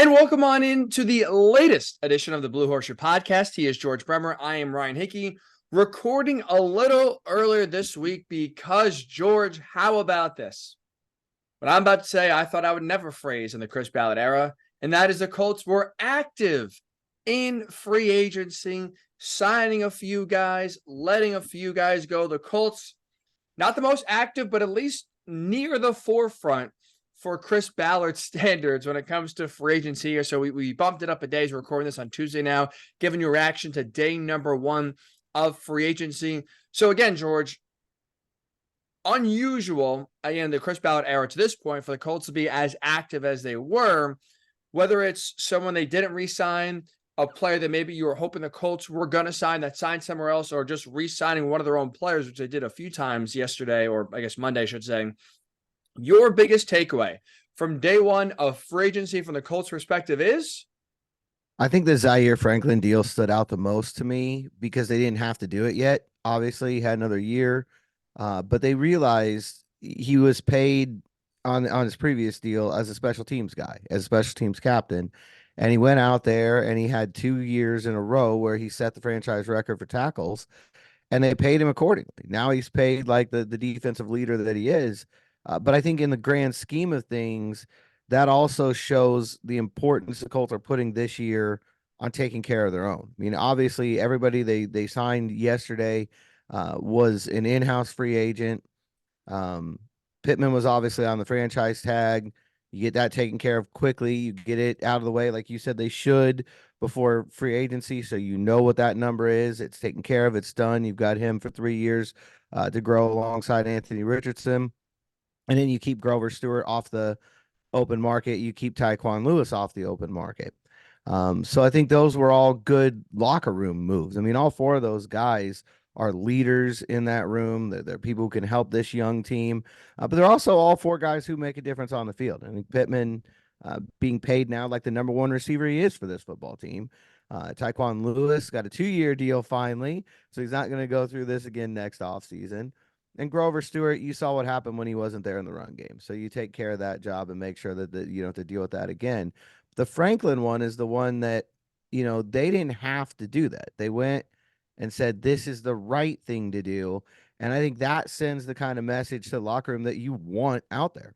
And welcome on into the latest edition of the Blue Horseshoe podcast. He is George Bremer. I am Ryan Hickey, recording a little earlier this week because, George, how about this? What I'm about to say, I thought I would never phrase in the Chris Ballard era, and that is the Colts were active in free agency, signing a few guys, letting a few guys go. The Colts, not the most active, but at least near the forefront for Chris Ballard standards when it comes to free agency here. So we bumped it up a day. We're recording this on Tuesday now, giving you a reaction to day number 1 of free agency. So again, George, unusual, again, the Chris Ballard era to this point for the Colts to be as active as they were, whether it's someone they didn't re-sign, a player that maybe you were hoping the Colts were going to sign that signed somewhere else, or just re-signing one of their own players, which they did a few times yesterday, or I guess Monday, I should say. Your biggest takeaway from day 1 of free agency from the Colts perspective is? I think the Zaire Franklin deal stood out the most to me because they didn't have to do it yet. Obviously, he had another year, but they realized he was paid on his previous deal as a special teams guy, as a special teams captain. And he went out there and he had 2 years in a row where he set the franchise record for tackles, and they paid him accordingly. Now he's paid like the defensive leader that he is. But I think in the grand scheme of things, that also shows the importance the Colts are putting this year on taking care of their own. I mean, obviously, everybody they signed yesterday was an in-house free agent. Pittman was obviously on the franchise tag. You get that taken care of quickly. You get it out of the way, like you said they should, before free agency, so you know what that number is. It's taken care of. It's done. You've got him for 3 years to grow alongside Anthony Richardson. And then you keep Grover Stewart off the open market. You keep Tyquan Lewis off the open market. So I think those were all good locker room moves. I mean, all 4 of those guys are leaders in that room. They're people who can help this young team. But they're also all 4 guys who make a difference on the field. I think Pittman being paid now like the number 1 receiver he is for this football team. Tyquan Lewis got a 2-year deal finally, so he's not going to go through this again next offseason. And Grover Stewart, you saw what happened when he wasn't there in the run game. So you take care of that job and make sure that you don't have to deal with that again. The Franklin one is the one that, they didn't have to do that. They went and said, this is the right thing to do. And I think that sends the kind of message to the locker room that you want out there.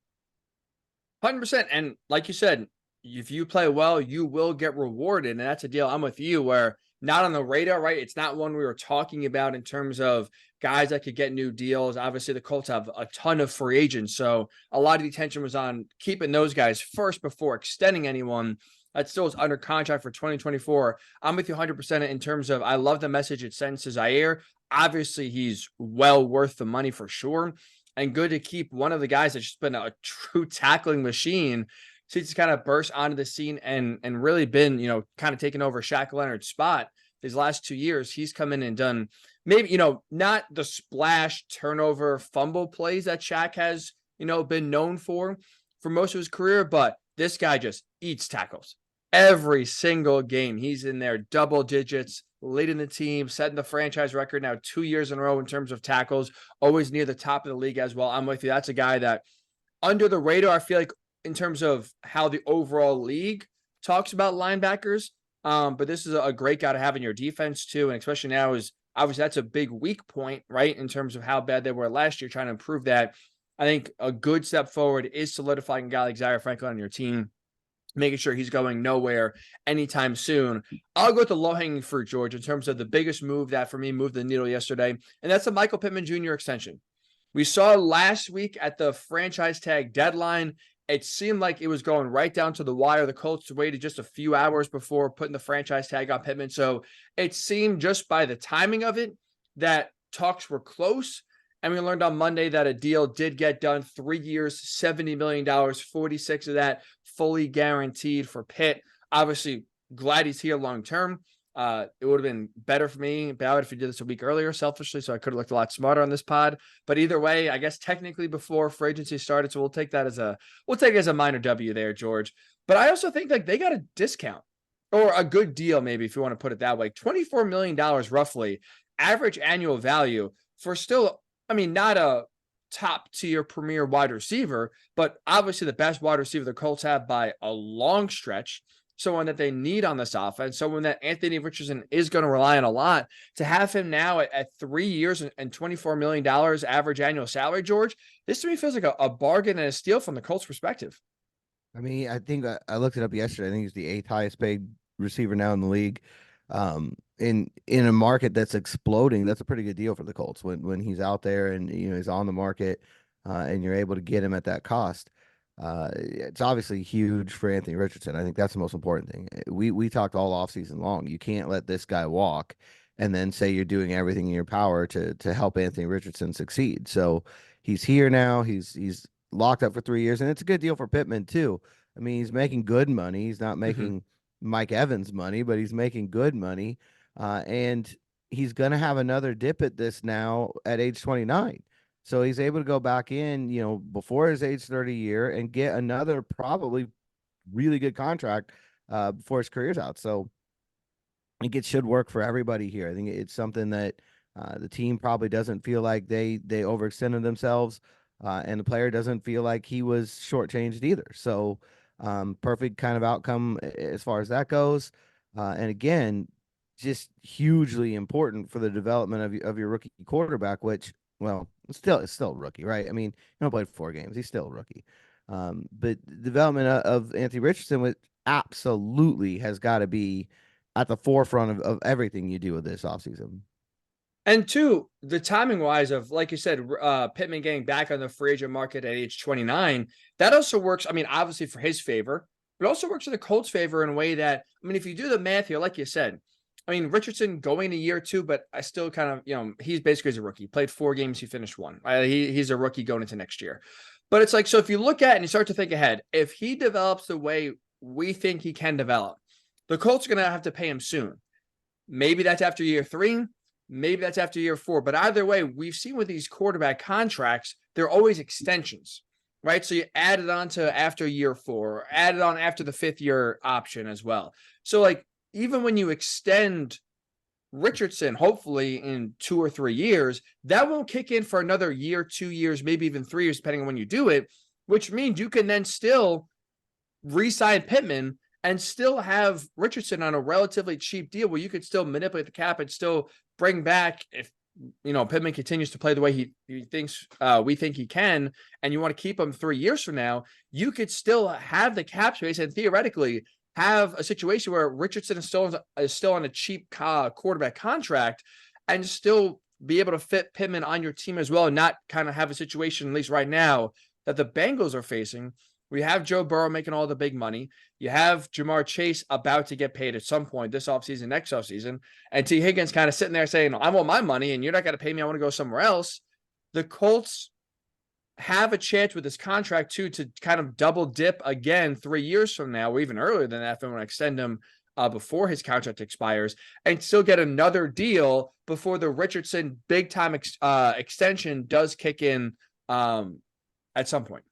100%. And like you said, if you play well, you will get rewarded. And that's a deal I'm with you where not on the radar, right? It's not one we were talking about in terms of guys that could get new deals. Obviously, the Colts have a ton of free agents. So a lot of the attention was on keeping those guys first before extending anyone that still is under contract for 2024. I'm with you 100% in terms of I love the message it sends to Zaire. Obviously, he's well worth the money for sure. And good to keep one of the guys that's just been a true tackling machine. So he's kind of burst onto the scene and really been, kind of taking over Shaq Leonard's spot these last 2 years. He's come in and done maybe, not the splash turnover fumble plays that Shaq has, been known for most of his career, but this guy just eats tackles every single game. He's in there double digits, leading the team, setting the franchise record now 2 years in a row in terms of tackles, always near the top of the league as well. I'm with you. That's a guy that under the radar, I feel like, in terms of how the overall league talks about linebackers. But this is a great guy to have in your defense too. And especially now is obviously that's a big weak point, right? In terms of how bad they were last year, trying to improve that. I think a good step forward is solidifying a guy like Zaire Franklin on your team, making sure he's going nowhere anytime soon. I'll go with the low-hanging fruit, George, in terms of the biggest move that for me moved the needle yesterday. And that's the Michael Pittman Jr. extension. We saw last week at the franchise tag deadline, it seemed like it was going right down to the wire. The Colts waited just a few hours before putting the franchise tag on Pittman. So it seemed just by the timing of it that talks were close. And we learned on Monday that a deal did get done. 3 years, $70 million, 46 of that fully guaranteed for Pitt. Obviously, glad he's here long term. It would have been better for me, Ballard, if he did this a week earlier, selfishly, so I could have looked a lot smarter on this pod. But either way, I guess technically before free agency started, so we'll take that as a minor W there, George. But I also think like they got a discount or a good deal, maybe if you want to put it that way. $24 million roughly, average annual value for still, I mean, not a top tier premier wide receiver, but obviously the best wide receiver the Colts have by a long stretch, someone that they need on this offense, someone that Anthony Richardson is going to rely on a lot. To have him now at 3 years and $24 million average annual salary, George, this to me feels like a bargain and a steal from the Colts perspective. I mean, I think I looked it up yesterday. I think he's the eighth highest paid receiver now in the league. In a market that's exploding, that's a pretty good deal for the Colts when he's out there and he's on the market, and you're able to get him at that cost. It's obviously huge for Anthony Richardson. I think that's the most important thing. We talked all offseason long. You can't let this guy walk and then say you're doing everything in your power to help Anthony Richardson succeed. So he's here now. He's locked up for 3 years, and it's a good deal for Pittman too. I mean, he's making good money. He's not making Mike Evans money, but he's making good money. And he's going to have another dip at this now at age 29. So he's able to go back in, before his age 30 year and get another probably really good contract before his career's out. So I think it should work for everybody here. I think it's something that the team probably doesn't feel like they overextended themselves, and the player doesn't feel like he was shortchanged either. So perfect kind of outcome as far as that goes. And again, just hugely important for the development of your rookie quarterback, which, well, it's still a rookie, right? I mean, he only played 4 games. He's still a rookie. But the development of Anthony Richardson with absolutely has got to be at the forefront of everything you do with this offseason. And two, the timing wise of, like you said, Pittman getting back on the free agent market at age 29, that also works. I mean, obviously for his favor, but also works in the Colts' favor in a way that, I mean, if you do the math here, like you said, I mean, Richardson going to year 2, but I still kind of, he's basically a rookie. He played 4 games, he finished 1. He's a rookie going into next year. But it's like, so if you look at it and you start to think ahead, if he develops the way we think he can develop, the Colts are going to have to pay him soon. Maybe that's after year 3. Maybe that's after year 4. But either way, we've seen with these quarterback contracts, they're always extensions, right? So you add it on to after year 4, or add it on after the 5th year option as well. So like, even when you extend Richardson, hopefully in 2 or 3 years, that won't kick in for another year, 2 years, maybe even 3 years, depending on when you do it, which means you can then still re-sign Pittman and still have Richardson on a relatively cheap deal where you could still manipulate the cap and still bring back, if Pittman continues to play the way he thinks we think he can, and you want to keep him 3 years from now, you could still have the cap space and theoretically have a situation where Richardson is still on a cheap quarterback contract and still be able to fit Pittman on your team as well, and not kind of have a situation, at least right now, that the Bengals are facing. We have Joe Burrow making all the big money. You have Jamar Chase about to get paid at some point this offseason, next offseason. And T. Higgins kind of sitting there saying, I want my money and you're not going to pay me. I want to go somewhere else. The Colts have a chance with this contract too to kind of double dip again 3 years from now, or even earlier than that if they want to extend him before his contract expires, and still get another deal before the Richardson big time extension does kick in at some point.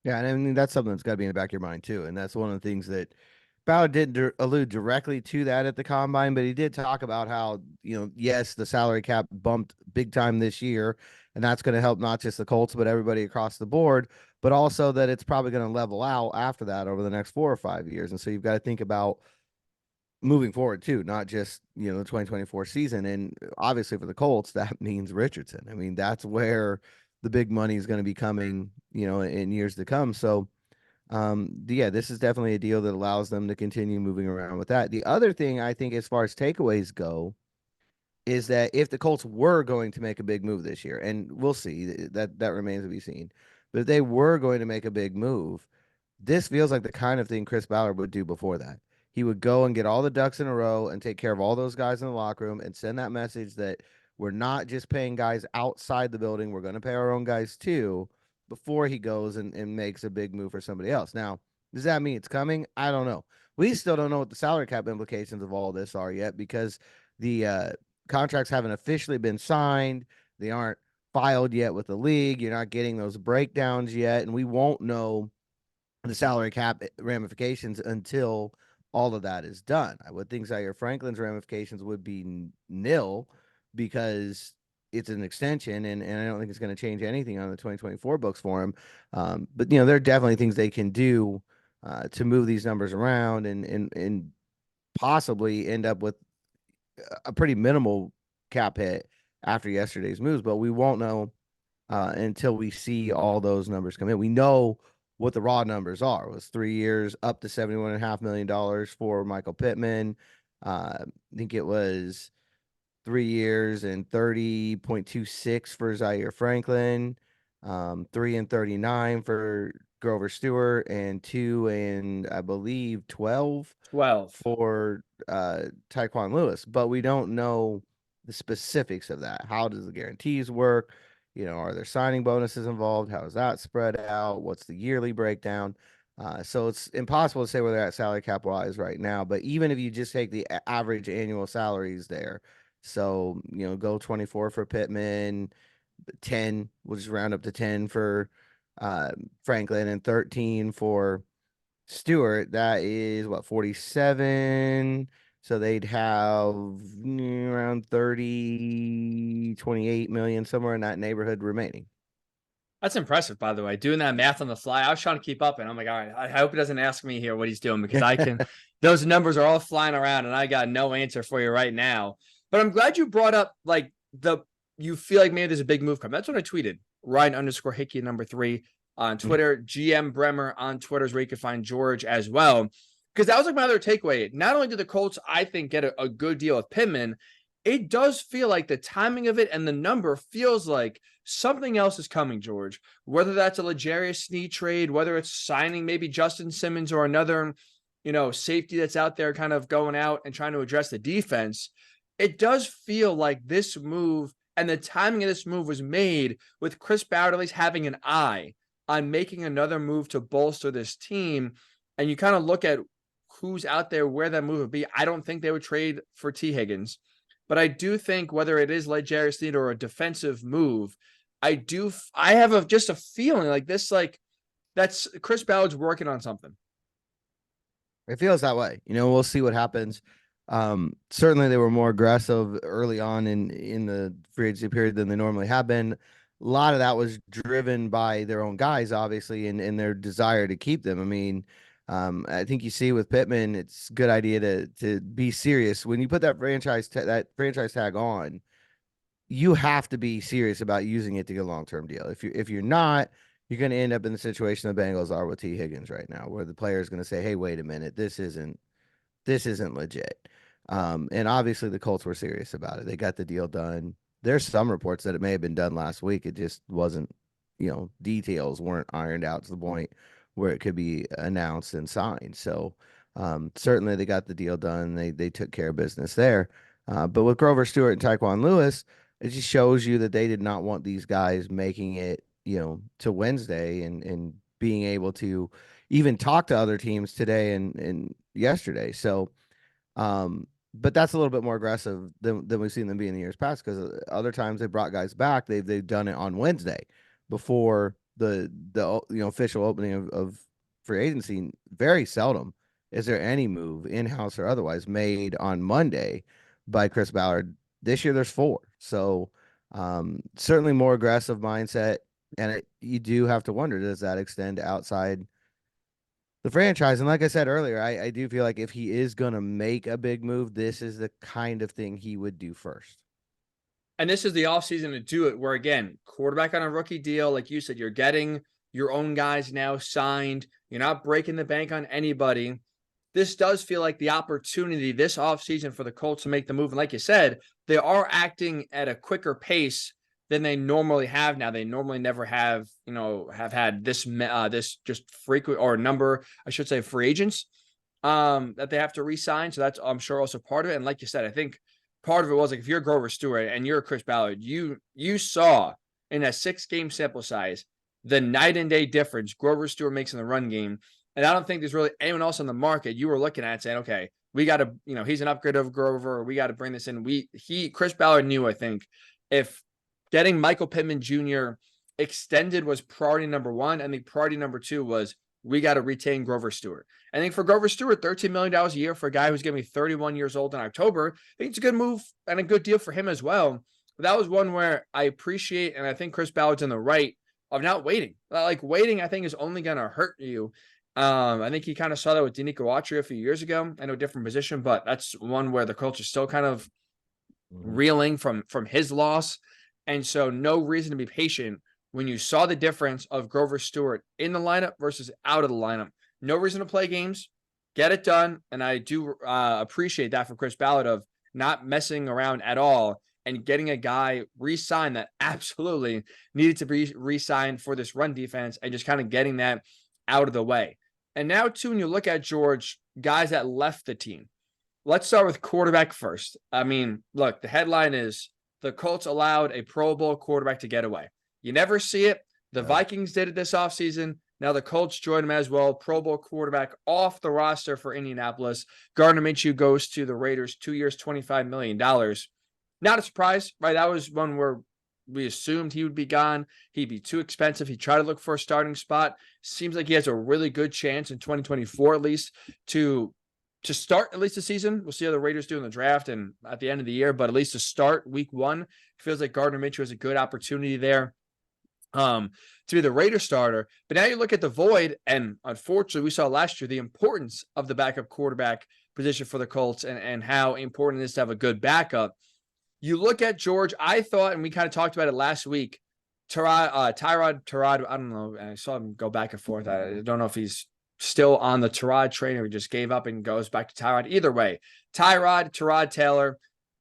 Yeah, and I mean that's something that's got to be in the back of your mind too, and that's one of the things that Ballard didn't allude directly to that at the combine, but he did talk about how yes, the salary cap bumped big time this year, and that's going to help not just the Colts but everybody across the board, but also that it's probably going to level out after that over the next 4 or 5 years, and so you've got to think about moving forward too, not just the 2024 season, and obviously for the Colts that means Richardson. I mean that's where the big money is going to be coming, in years to come. So, yeah, this is definitely a deal that allows them to continue moving around with that. The other thing I think, as far as takeaways go, is that if the Colts were going to make a big move this year, and we'll see, that remains to be seen, but if they were going to make a big move, this feels like the kind of thing Chris Ballard would do before that. He would go and get all the ducks in a row and take care of all those guys in the locker room and send that message that we're not just paying guys outside the building. We're going to pay our own guys too, before he goes and makes a big move for somebody else. Now, does that mean it's coming? I don't know. We still don't know what the salary cap implications of all this are yet, because the contracts haven't officially been signed. They aren't filed yet with the league. You're not getting those breakdowns yet. And we won't know the salary cap ramifications until all of that is done. I would think Zaire Franklin's ramifications would be nil, because it's an extension, and I don't think it's going to change anything on the 2024 books for him. But you know, there are definitely things they can do to move these numbers around and possibly end up with a pretty minimal cap hit after yesterday's moves. But we won't know until we see all those numbers come in. We know what the raw numbers are. It was 3 years, up to $71.5 million for Michael Pittman. I think it was 3 years and 30.26 for Zaire Franklin, 3 and 39 for Grover Stewart, and 2 and I believe 12 12. for Tyquan Lewis. But we don't know the specifics of that. How does the guarantees work? You know, are there signing bonuses involved? How is that spread out? What's the yearly breakdown? So it's impossible to say where they're at salary cap wise right now. But even if you just take the average annual salaries there, so you know, go 24 for Pittman, 10, we'll just round up to 10 for Franklin, and 13 for Stewart. That is what, 47. So they'd have around 30, 28 million, somewhere in that neighborhood remaining. That's impressive, by the way. Doing that math on the fly, I was trying to keep up, and I'm like, all right, I hope he doesn't ask me here what he's doing, because I can. Those numbers are all flying around, and I got no answer for you right now. But I'm glad you brought up like you feel like maybe there's a big move coming. That's what I tweeted. Ryan_Hickey #3 on Twitter. GM Bremer on Twitter is where you can find George as well. Because that was like my other takeaway. Not only did the Colts, I think, get a good deal of Pittman, it does feel like the timing of it and the number feels like something else is coming, George. Whether that's a L'Jarius Sneed trade, whether it's signing maybe Justin Simmons or another, you know, safety that's out there kind of going out and trying to address the defense. It does feel like this move and the timing of this move was made with Chris Ballard at least having an eye on making another move to bolster this team. And you kind of look at who's out there, where that move would be. I don't think they would trade for T. Higgins. But I do think whether it is L'Jarius Sneed or a defensive move, I have just a feeling like this, like that's Chris Ballard's working on something. It feels that way. You know, we'll see what happens. Certainly they were more aggressive early on in the free agency period than they normally have been. A lot of that was driven by their own guys, obviously, and their desire to keep them. I mean, I think you see with Pittman, it's a good idea to be serious. When you put that franchise tag on, you have to be serious about using it to get a long-term deal. If you're not, you're going to end up in the situation the Bengals are with T. Higgins right now, where the player is going to say, "Hey, wait a minute, this isn't legit." And obviously the Colts were serious about it. They got the deal done. There's some reports that it may have been done last week. It just wasn't, you know, details weren't ironed out to the point where it could be announced and signed. So certainly they got the deal done. They took care of business there. But with Grover Stewart and Tyquan Lewis, it just shows you that they did not want these guys making it, you know, to Wednesday and being able to even talk to other teams today and yesterday. So, but that's a little bit more aggressive than we've seen them be in the years past, because other times they brought guys back. They've done it on Wednesday before the official opening of free agency. Very seldom is there any move, in-house or otherwise, made on Monday by Chris Ballard. This year there's 4. So certainly more aggressive mindset. And you do have to wonder, does that extend outside the franchise? And like I said earlier, I do feel like if he is going to make a big move, this is the kind of thing he would do first. And this is the offseason to do it, where, again, quarterback on a rookie deal. Like you said, you're getting your own guys now signed. You're not breaking the bank on anybody. This does feel like the opportunity this offseason for the Colts to make the move. And like you said, they are acting at a quicker pace than they normally have now. They normally never have had this just frequent, or number, I should say, free agents that they have to re-sign. So that's, I'm sure, also part of it. And like you said, I think part of it was like, if you're Grover Stewart and you're Chris Ballard, you saw in a 6-game sample size the night and day difference Grover Stewart makes in the run game. And I don't think there's really anyone else on the market you were looking at saying, okay, we got to, he's an upgrade of Grover, or we got to bring this in. Chris Ballard knew, I think, if getting Michael Pittman Jr. extended was priority number 1, and the priority number 2 was, we got to retain Grover Stewart. I think for Grover Stewart, $13 million a year for a guy who's going to be 31 years old in October, I think it's a good move and a good deal for him as well. But that was one where I appreciate, and I think Chris Ballard's in the right of not waiting. Like waiting, I think is only going to hurt you. I think he kind of saw that with Denico Autry a few years ago. I know different position, but that's one where the Colts are still kind of reeling from his loss. And so no reason to be patient when you saw the difference of Grover Stewart in the lineup versus out of the lineup. No reason to play games. Get it done. And I do appreciate that from Chris Ballard of not messing around at all and getting a guy re-signed that absolutely needed to be re-signed for this run defense and just kind of getting that out of the way. And now, too, when you look at George, guys that left the team, let's start with quarterback first. I mean, look, the headline is the Colts allowed a Pro Bowl quarterback to get away. You never see it. The Vikings did it this offseason. Now the Colts joined them as well. Pro Bowl quarterback off the roster for Indianapolis. Gardner Minshew goes to the Raiders, 2 years, $25 million. Not a surprise, right? That was one where we assumed he would be gone. He'd be too expensive. He tried to look for a starting spot. Seems like he has a really good chance in 2024, at least, to start at least the season. We'll see how the Raiders do in the draft and at the end of the year, but at least to start week one, feels like Gardner Minshew has a good opportunity there to be the Raider starter. But now you look at the void, and unfortunately, we saw last year the importance of the backup quarterback position for the Colts and how important it is to have a good backup. You look at George, I thought, and we kind of talked about it last week, Tyrod, I don't know. I saw him go back and forth. I don't know if he's still on the Tyrod train or he just gave up and goes back to Tyrod. Either way, Tyrod Taylor,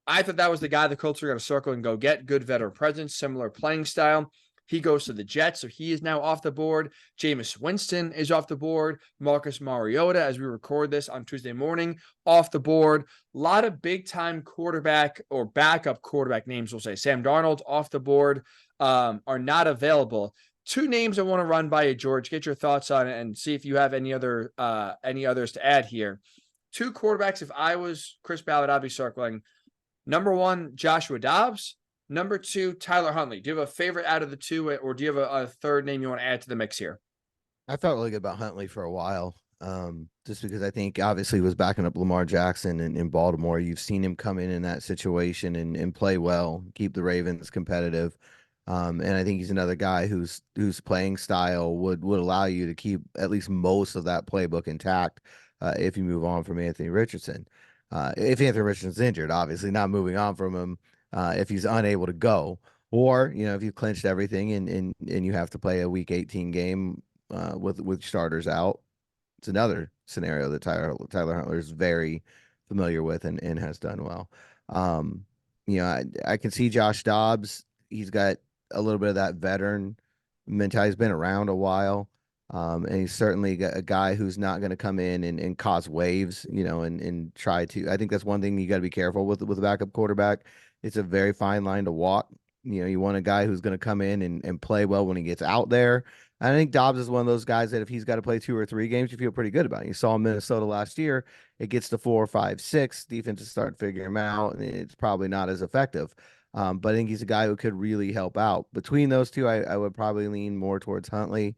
I thought that was the guy the Colts were going to circle and go get. Good veteran presence, similar playing style. He goes to the Jets, so he is now off the board. Jameis Winston is off the board. Marcus Mariota, as we record this on Tuesday morning, off the board. A lot of big-time quarterback or backup quarterback names, we'll say. Sam Darnold off the board, are not available. Two names I want to run by you, George. Get your thoughts on it and see if you have any others to add here. Two quarterbacks, if I was Chris Ballard, I'd be circling. Number one, Joshua Dobbs. Number two, Tyler Huntley. Do you have a favorite out of the two, or do you have a third name you want to add to the mix here? I felt really good about Huntley for a while, just because I think obviously he was backing up Lamar Jackson in Baltimore. You've seen him come in that situation and play well, keep the Ravens competitive. And I think he's another guy whose playing style would allow you to keep at least most of that playbook intact if you move on from Anthony Richardson. If Anthony Richardson's injured, obviously not moving on from him if he's unable to go. Or, if you clinched everything and you have to play a Week 18 game with starters out, it's another scenario that Tyler Huntley is very familiar with and has done well. I can see Josh Dobbs. He's got a little bit of that veteran mentality. He's been around a while. And he's certainly a guy who's not going to come in and cause waves, and try to. I think that's one thing you got to be careful with a backup quarterback. It's a very fine line to walk. You want a guy who's going to come in and play well when he gets out there. I think Dobbs is one of those guys that if he's got to play 2 or 3 games, you feel pretty good about it. You saw him in Minnesota last year. It gets to 4, 5, 6. Defenses start figuring him out, and it's probably not as effective. But I think he's a guy who could really help out. Between those two, I would probably lean more towards Huntley.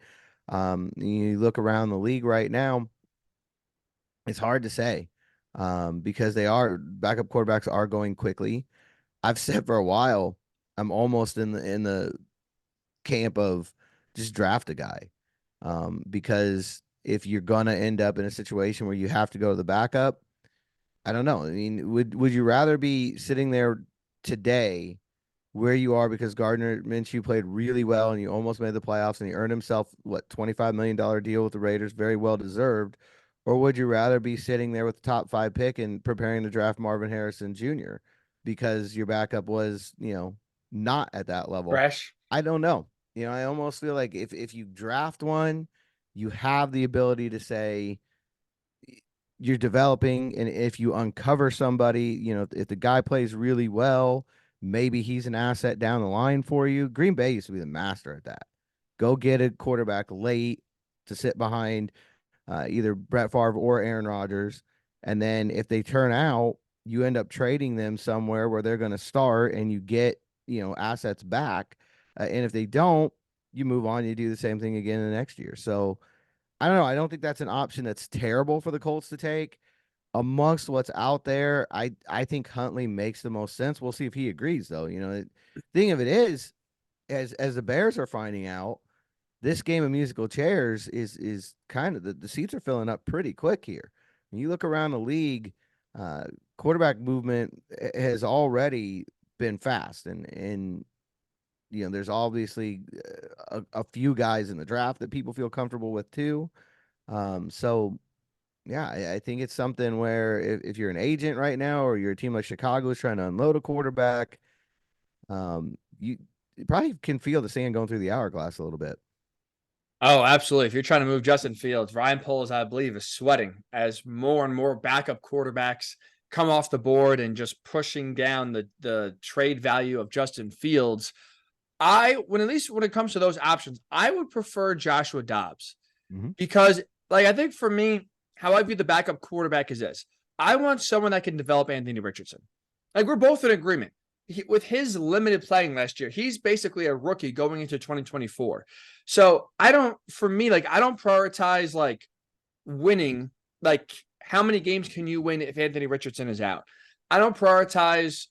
You look around the league right now, it's hard to say because backup quarterbacks are going quickly. I've said for a while, I'm almost in the camp of just draft a guy because if you're gonna end up in a situation where you have to go to the backup, I don't know. I mean, would you rather be sitting there today where you are because Gardner Minshew played really well and you almost made the playoffs and he earned himself $25 million deal with the Raiders, very well deserved, or would you rather be sitting there with the top 5 pick and preparing to draft Marvin Harrison Jr. because your backup was not at that level? Fresh. I don't know. I almost feel like if you draft one, you have the ability to say you're developing, and if you uncover somebody, if the guy plays really well, maybe he's an asset down the line for you. Green Bay used to be the master at that. Go get a quarterback late to sit behind either Brett Favre or Aaron Rodgers, and then if they turn out, you end up trading them somewhere where they're going to start, and you get assets back. And if they don't, you move on. You do the same thing again the next year. So I don't know. I don't think that's an option that's terrible for the Colts to take. amongst what's out there, I think Huntley makes the most sense. We'll see if he agrees, though. The thing of it is, as the Bears are finding out, this game of musical chairs is kind of the seats are filling up pretty quick here. When you look around the league, uh, quarterback movement has already been fast, and there's obviously a few guys in the draft that people feel comfortable with too. So yeah, I think it's something where if you're an agent right now, or you're a team like Chicago is trying to unload a quarterback, you probably can feel the sand going through the hourglass a little bit. Oh, absolutely. If you're trying to move Justin Fields, Ryan Poles, I believe, is sweating as more and more backup quarterbacks come off the board and just pushing down the trade value of Justin Fields. At least when it comes to those options, I would prefer Joshua Dobbs Mhm. because, like, I think for me, how I view the backup quarterback is this: I want someone that can develop Anthony Richardson. Like, we're both in agreement. With his limited playing last year, he's basically a rookie going into 2024. So I don't prioritize like winning. Like, how many games can you win if Anthony Richardson is out? I don't prioritize,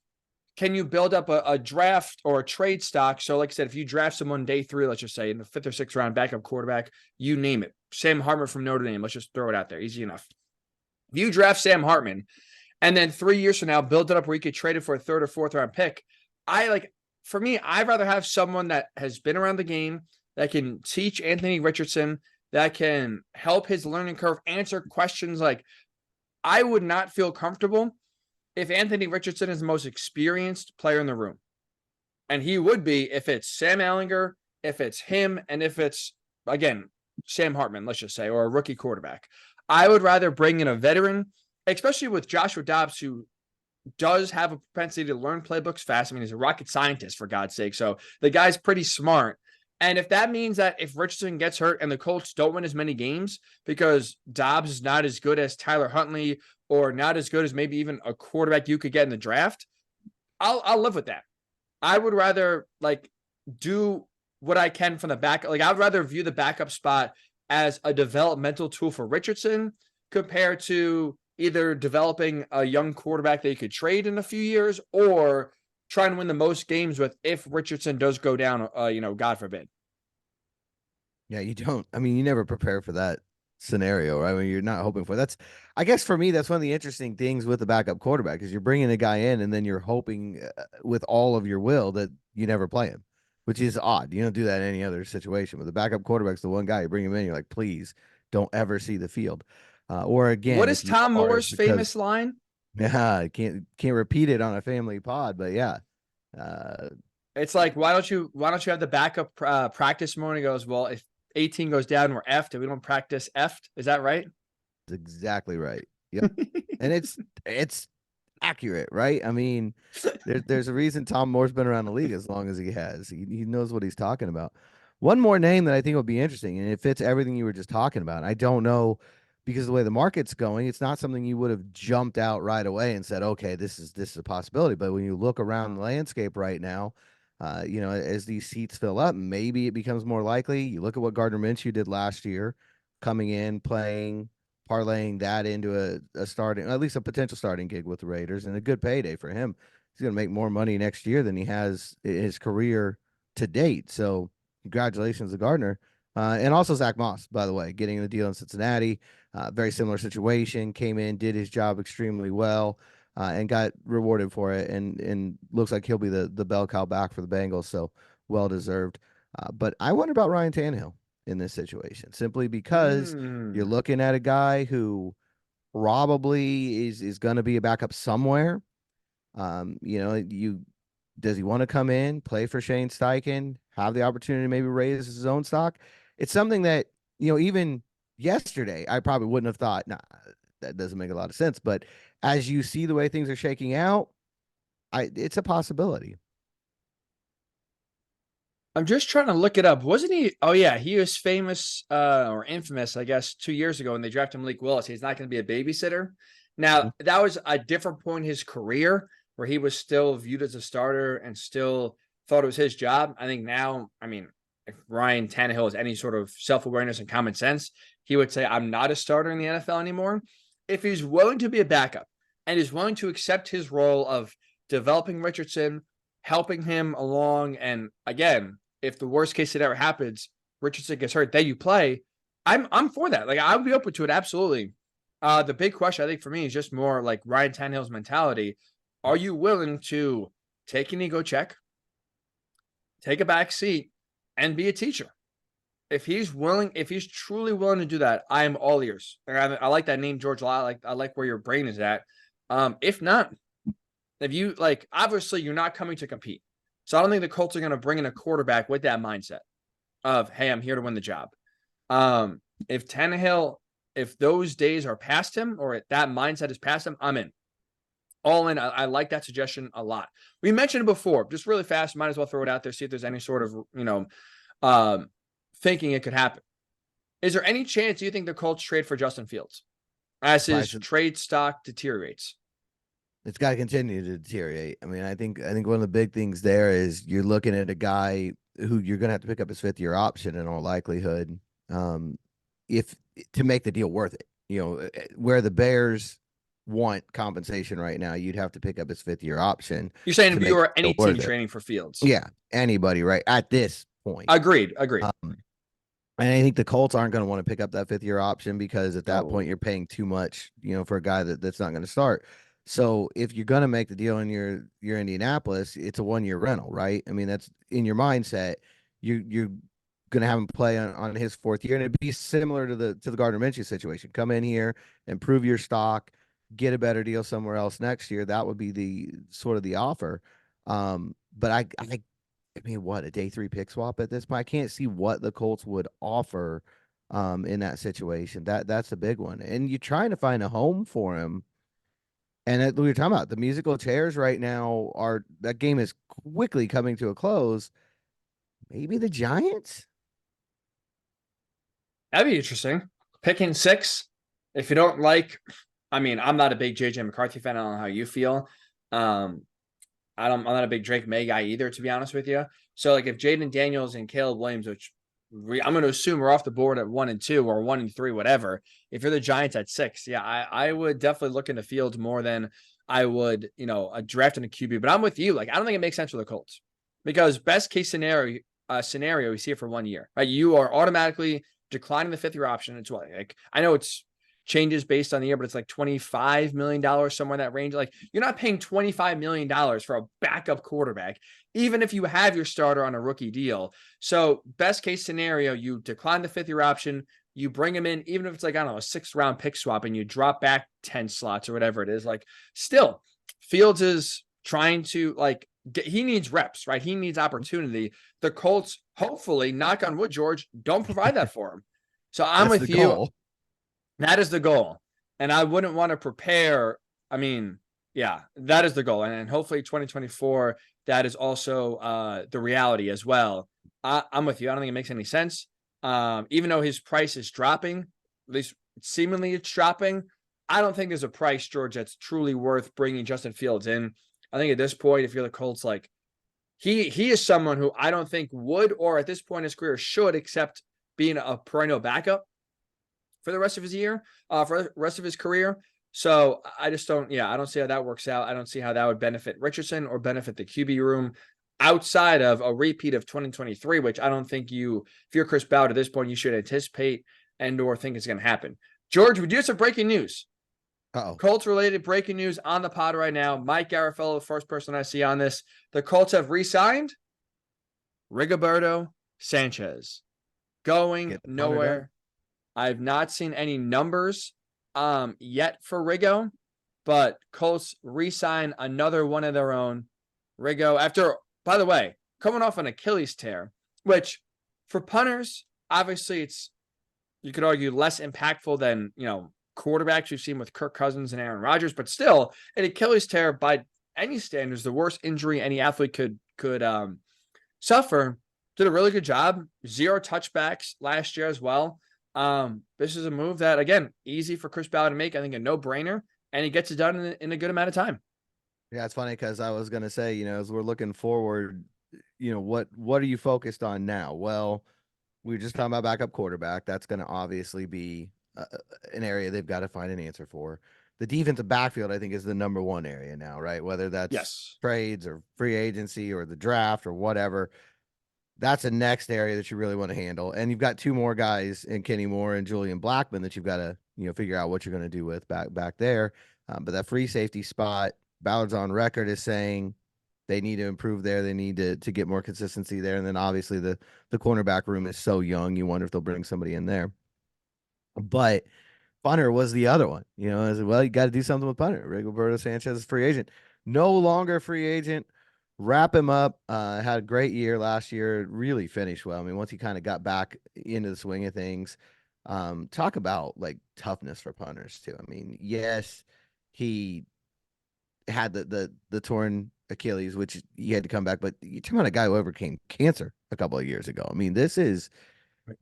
can you build up a draft or a trade stock? So, like I said, if you draft someone day 3, let's just say in the 5th or 6th round, backup quarterback, you name it, Sam Hartman from Notre Dame, let's just throw it out there, easy enough. If you draft Sam Hartman and then 3 years from now build it up where you could trade it for a 3rd or 4th round pick, for me, I'd rather have someone that has been around the game, that can teach Anthony Richardson, that can help his learning curve, answer questions. Like, I would not feel comfortable if Anthony Richardson is the most experienced player in the room. And he would be if it's Sam Ehlinger, if it's him, and if it's, again, Sam Hartman, let's just say, or a rookie quarterback. I would rather bring in a veteran, especially with Joshua Dobbs, who does have a propensity to learn playbooks fast. I mean, he's a rocket scientist, for God's sake. So the guy's pretty smart. And if that means that if Richardson gets hurt and the Colts don't win as many games because Dobbs is not as good as Tyler Huntley or not as good as maybe even a quarterback you could get in the draft, I'll live with that. I would rather do what I can from the back. Like, I'd rather view the backup spot as a developmental tool for Richardson compared to either developing a young quarterback that you could trade in a few years or trying to win the most games with if Richardson does go down, God forbid. Yeah, you don't. I mean, you never prepare for that scenario, right? I mean, you're not hoping for that's. I guess for me, that's one of the interesting things with the backup quarterback is you're bringing a guy in and then you're hoping with all of your will that you never play him, which is odd. You don't do that in any other situation. But the backup quarterback's the one guy you bring him in, you're like, please don't ever see the field. Or What again, is if you Tom are, it's Moore's because famous line? yeah, I can't repeat it on a family pod, but yeah. Uh, It's like, why don't you have the backup practice more? And he goes, well, if 18 goes down, we're effed and we don't practice effed. Is that right? That's exactly right. Yep. And it's accurate, right? I mean, there's a reason Tom Moore's been around the league as long as he has. He knows what he's talking about. One more name that I think will be interesting, and it fits everything you were just talking about. I don't know because the way the market's going, it's not something you would have jumped out right away and said, okay, this is a possibility. But when you look around the landscape right now, as these seats fill up, maybe it becomes more likely. You look at what Gardner Minshew did last year, coming in, playing, parlaying that into a starting, at least a potential starting gig with the Raiders, and a good payday for him. He's going to make more money next year than he has in his career to date. So congratulations to Gardner. And also Zach Moss, by the way, getting the deal in Cincinnati. Very similar situation. Came in, did his job extremely well, and got rewarded for it. And looks like he'll be the bell cow back for the Bengals. So well deserved. But I wonder about Ryan Tannehill in this situation, simply because you're Mm. looking at a guy who probably is going to be a backup somewhere. You does he want to come in, play for Shane Steichen, have the opportunity to maybe raise his own stock? It's something that, even yesterday, I probably wouldn't have thought, nah, that doesn't make a lot of sense. But as you see the way things are shaking out, it's a possibility. I'm just trying to look it up. Wasn't he? Oh yeah, he was famous or infamous, I guess, 2 years ago when they drafted Malik Willis. He's not going to be a babysitter. Now, Mhm. that was a different point in his career where he was still viewed as a starter and still thought it was his job. I think now, I mean, if Ryan Tannehill has any sort of self-awareness and common sense, he would say, I'm not a starter in the NFL anymore. if he's willing to be a backup and is willing to accept his role of developing Richardson, helping him along, and again, if the worst case scenario happens, Richardson gets hurt, then you play. I'm for that. Like, I would be open to it, absolutely. The big question I think for me is just more like Ryan Tannehill's mentality. Are you willing to take an ego check, take a back seat, and be a teacher? If he's willing, if he's truly willing to do that, I am all ears. And I like that name, George Law. I like where your brain is at. If not, if you like, obviously you're not coming to compete. So I don't think the Colts are going to bring in a quarterback with that mindset of, hey, I'm here to win the job. If Tannehill, if those days are past him or that mindset is past him, I'm in. All in. I like that suggestion a lot. We mentioned it before, just really fast. Might as well throw it out there, see if there's any sort of, thinking it could happen. Is there any chance you think the Colts trade for Justin Fields as his trade stock deteriorates? It's got to continue to deteriorate. I mean, I think one of the big things there is you're looking at a guy who you're going to have to pick up his 5th-year option in all likelihood, if to make the deal worth it. Where the Bears want compensation right now, you'd have to pick up his 5th-year option. You're saying if you were any team training for Fields? Yeah, anybody, right at this point. Agreed. And I think the Colts aren't going to want to pick up that 5th-year option because at that point you're paying too much, for a guy that's not going to start. So if you're going to make the deal in your Indianapolis, it's a 1-year rental, right? I mean, that's in your mindset. You're going to have him play on his 4th year, and it'd be similar to the Gardner Minshew situation. Come in here, improve your stock, get a better deal somewhere else next year. That would be the sort of the offer. But I mean, what, a day 3 pick swap at this point? I can't see what the Colts would offer in that situation. That's a big one. And you're trying to find a home for him. And we were talking about the musical chairs right now that game is quickly coming to a close. Maybe the Giants? That'd be interesting. Picking 6. If you don't like, I mean, I'm not a big JJ McCarthy fan. I don't know how you feel. I'm not a big Drake May guy either, to be honest with you. So, like, if Jaden Daniels and Caleb Williams, which I'm going to assume are off the board at 1 and 2 or 1 and 3, whatever. If you're the Giants at 6, yeah, I would definitely look into Fields more than I would, a draft in a QB. But I'm with you. Like, I don't think it makes sense for the Colts because best case scenario, you see it for 1 year, right? You are automatically declining the 5th-year option. It's what, like, I know it's changes based on the year, but it's like $25 million, somewhere in that range. Like, you're not paying $25 million for a backup quarterback, even if you have your starter on a rookie deal. So best case scenario, you decline the 5th-year option, you bring him in, even if it's like, I don't know, a 6th-round pick swap, and you drop back 10 slots or whatever it is. Like, still, Fields is trying to, like, he needs reps, right? He needs opportunity. The Colts, hopefully, knock on wood, George, don't provide that for him. So I'm with you. Goal. That is the goal. And I wouldn't want to prepare. I mean, yeah, that is the goal. And hopefully 2024, that is also the reality as well. I'm with you. I don't think it makes any sense. Even though his price is dropping, at least seemingly it's dropping, I don't think there's a price, George, that's truly worth bringing Justin Fields in. I think at this point, if you're the Colts, like, he is someone who I don't think would, or at this point in his career should accept being a perennial backup for the rest of his year, for the rest of his career. So I just don't, I don't see how that works out. I don't see how that would benefit Richardson or benefit the QB room outside of a repeat of 2023, which I don't think if you're Chris Ballard at this point, you should anticipate and or think it's going to happen. George, we do have some breaking news. Colts related breaking news on the pod right now. Mike Garafolo, the first person I see on this. The Colts have re-signed Rigoberto Sanchez. Going nowhere. I've not seen any numbers yet for Rigo, but Colts re-sign another one of their own. Rigo, after, by the way, coming off an Achilles tear, which for punters, obviously you could argue less impactful than, quarterbacks we've seen with Kirk Cousins and Aaron Rodgers, but still an Achilles tear by any standards, the worst injury any athlete could suffer. Did a really good job. 0 touchbacks last year as well. This is a move that, again, easy for Chris Ballard to make. I think a no-brainer, and he gets it done in a good amount of time. Yeah, it's funny because I was going to say, as we're looking forward, what are you focused on now? Well, we were just talking about backup quarterback. That's going to obviously be an area they've got to find an answer for. The defensive backfield, I think, is the number one area now, right? Whether that's Yes. trades or free agency or the draft or whatever, that's the next area that you really want to handle. And you've got two more guys in Kenny Moore and Julian Blackman that you've got to, figure out what you're going to do with back there. But that free safety spot, Ballard's on record as saying they need to improve there. They need to get more consistency there. And then obviously the cornerback room is so young. You wonder if they'll bring somebody in there. But punter was the other one. Well, you got to do something with punter. Rigoberto Sanchez is free agent. No longer free agent. Wrap him up. Had a great year last year. Really finished well. I mean, once he kind of got back into the swing of things, talk about like toughness for punters too. I mean, yes, he had the torn Achilles, which he had to come back, but you're talking about a guy who overcame cancer a couple of years ago. I mean, this is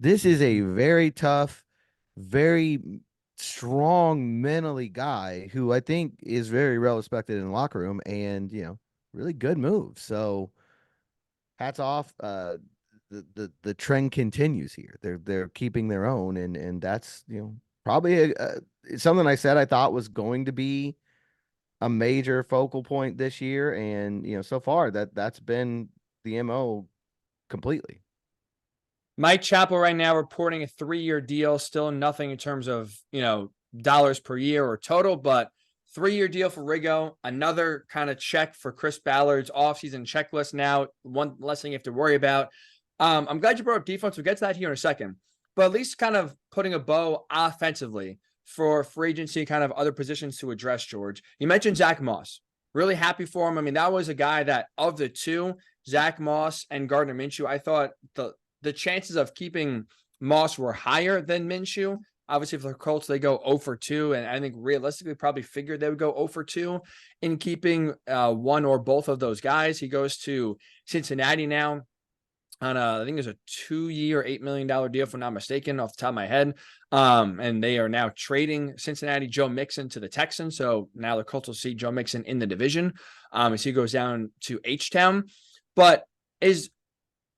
a very tough, very strong mentally guy who I think is very well respected in the locker room and, really good move. So hats off. The trend continues here. They're keeping their own and that's, probably something I said I thought was going to be a major focal point this year. And, so far that's been the MO completely. Mike Chappell right now reporting a 3-year deal, still nothing in terms of, dollars per year or total, but 3-year deal for Rigo. Another kind of check for Chris Ballard's offseason checklist now. One less thing you have to worry about. I'm glad you brought up defense. We'll get to that here in a second, but at least kind of putting a bow offensively for free agency, kind of other positions to address, George. You mentioned Zach Moss. Really happy for him. I mean, that was a guy that of the two, Zach Moss and Gardner Minshew, I thought the chances of keeping Moss were higher than Minshew. Obviously, for the Colts, they go 0 for 2, and I think realistically probably figured they would go 0 for 2 in keeping one or both of those guys. He goes to Cincinnati now on I think there's a 2-year, $8 million deal, if I'm not mistaken, off the top of my head. And they are now trading Cincinnati Joe Mixon to the Texans. So now the Colts will see Joe Mixon in the division as he goes down to H-Town. But if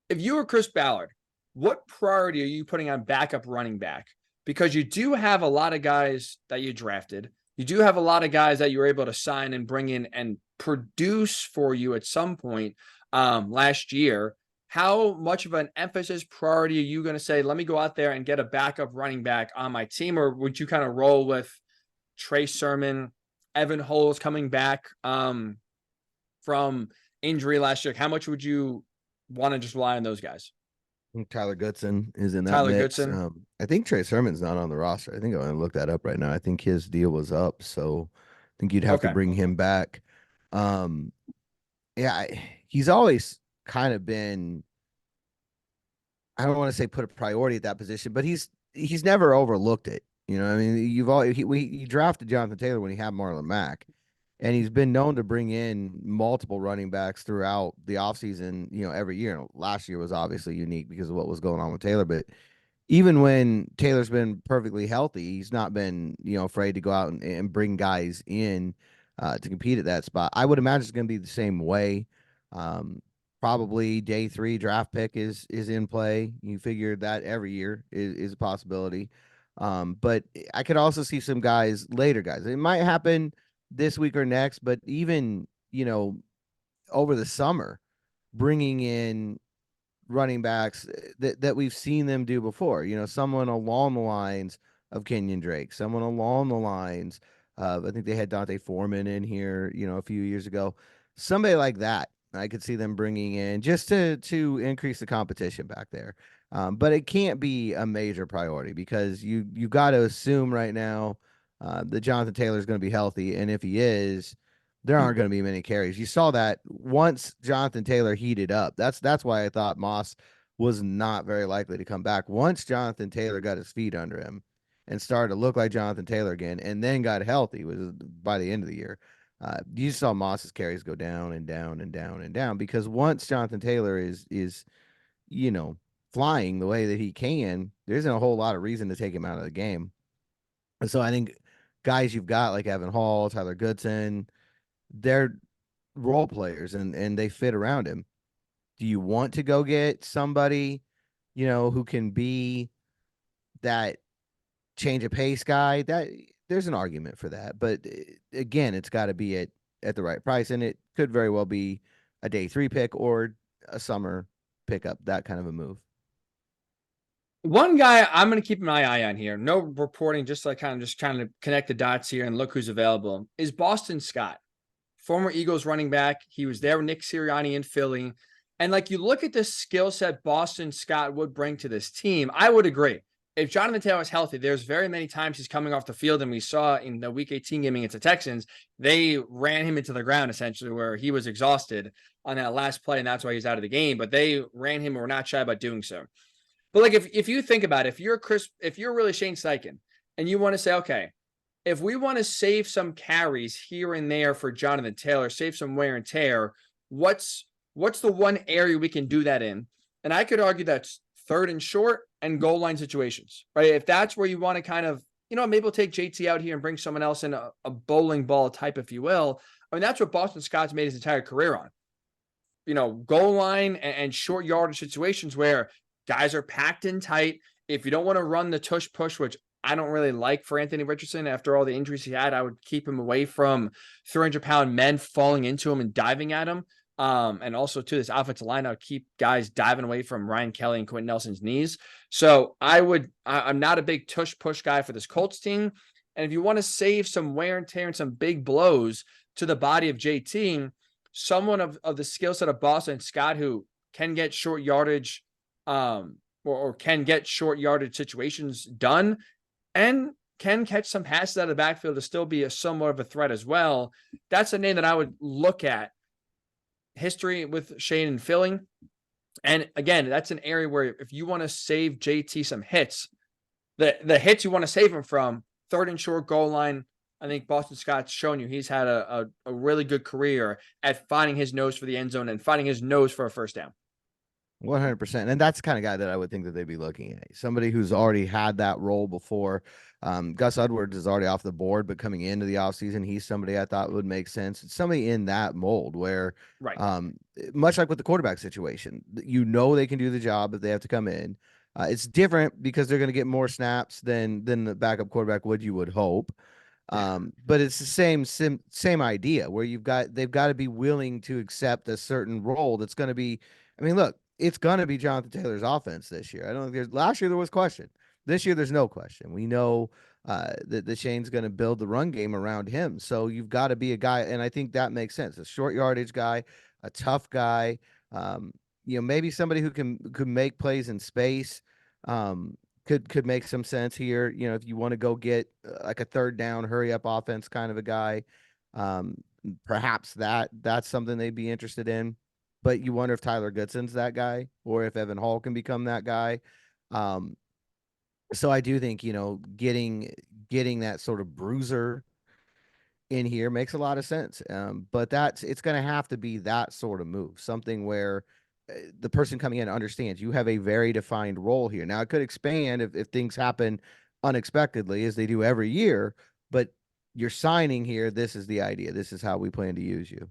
you were Chris Ballard, what priority are you putting on backup running back? Because you do have a lot of guys that you drafted. You do have a lot of guys that you were able to sign and bring in and produce for you at some point last year. How much of an emphasis priority are you going to say, let me go out there and get a backup running back on my team? Or would you kind of roll with Trey Sermon, Evan Holes coming back from injury last year? How much would you want to just rely on those guys? Tyler Goodson is in that Tyler mix. Goodson. I think Trey Sermon's not on the roster. I think I'm going to look that up right now. I think his deal was up, so I think you'd have to bring him back. Yeah, he's always kind of been, I don't want to say put a priority at that position, but he's never overlooked it. I mean, he drafted Jonathan Taylor when he had Marlon Mack. And he's been known to bring in multiple running backs throughout the offseason, every year. Last year was obviously unique because of what was going on with Taylor. But even when Taylor's been perfectly healthy, he's not been, afraid to go out and bring guys in to compete at that spot. I would imagine it's going to be the same way. Probably day 3 draft pick is in play. You figure that every year is a possibility. But I could also see some guys, later guys. It might happen this week or next, but even, over the summer, bringing in running backs that we've seen them do before, someone along the lines of Kenyon Drake, someone along the lines of, I think they had Dante Foreman in here, a few years ago, somebody like that. I could see them bringing in just to increase the competition back there. But it can't be a major priority because you got to assume right now that Jonathan Taylor is going to be healthy. And if he is, there aren't going to be many carries. You saw that once Jonathan Taylor heated up. That's why I thought Moss was not very likely to come back. Once Jonathan Taylor got his feet under him and started to look like Jonathan Taylor again, and then got healthy, was by the end of the year. You saw Moss's carries go down and down and down and down because once Jonathan Taylor is flying the way that he can, there isn't a whole lot of reason to take him out of the game. And so I think guys you've got like Evan Hall, Tyler Goodson, they're role players and they fit around him. Do you want to go get somebody, who can be that change of pace guy, that there's an argument for that. But again, it's got to be at the right price, and it could very well be a day 3 pick or a summer pickup, that kind of a move. One guy I'm going to keep my eye on here, no reporting, just like kind of just trying to connect the dots here and look who's available, is Boston Scott, former Eagles running back. He was there with Nick Sirianni in Philly. And like you look at the skill set Boston Scott would bring to this team, I would agree. If Jonathan Taylor is healthy, there's very many times he's coming off the field, and we saw in the Week 18 game against the Texans, they ran him into the ground essentially, where he was exhausted on that last play, and that's why he's out of the game. But they ran him, and were not shy about doing so. But like if you think about it, if you're really Shane Steichen, and you want to say, okay, if we want to save some carries here and there for Jonathan Taylor, save some wear and tear, what's the one area we can do that in? And I could argue that's third and short and goal line situations, right? If that's where you want to kind of, maybe we'll take JT out here and bring someone else in, a bowling ball type, if you will. I mean, that's what Boston Scott's made his entire career on. Goal line and short yardage situations where guys are packed in tight. If you don't want to run the tush push, which I don't really like for Anthony Richardson after all the injuries he had, I would keep him away from 300-pound men falling into him and diving at him. And also to this offensive line, I would keep guys diving away from Ryan Kelly and Quentin Nelson's knees. So I'm not a big tush push guy for this Colts team. And if you want to save some wear and tear and some big blows to the body of JT, someone of the skill set of Boston Scott, who can get short yardage, or can get short yardage situations done, and can catch some passes out of the backfield to still be somewhat of a threat as well. That's a name that I would look at. History with Shane and Philly. And again, that's an area where if you want to save JT some hits, the hits you want to save him from, third and short goal line, I think Boston Scott's shown you he's had a really good career at finding his nose for the end zone and finding his nose for a first down. 100%. And that's the kind of guy that I would think that they'd be looking at. Somebody who's already had that role before. Gus Edwards is already off the board, but coming into the offseason, he's somebody I thought would make sense. It's somebody in that mold where, right, much like with the quarterback situation, they can do the job if they have to come in. It's different because they're going to get more snaps than the backup quarterback would, you would hope. But it's the same idea where they've got to be willing to accept a certain role that's going to be, look, it's going to be Jonathan Taylor's offense this year. I don't think last year there was question. This year, there's no question. We know that Shane's going to build the run game around him. So you've got to be a guy. And I think that makes sense. A short yardage guy, a tough guy, maybe somebody who could make plays in space, could make some sense here. If you want to go get like a third down, hurry up offense kind of a guy, perhaps that's something they'd be interested in. But you wonder if Tyler Goodson's that guy or if Evan Hall can become that guy. So I do think, getting that sort of bruiser in here makes a lot of sense. But it's going to have to be that sort of move, something where the person coming in understands you have a very defined role here. Now it could expand if things happen unexpectedly, as they do every year, but you're signing here. This is the idea. This is how we plan to use you.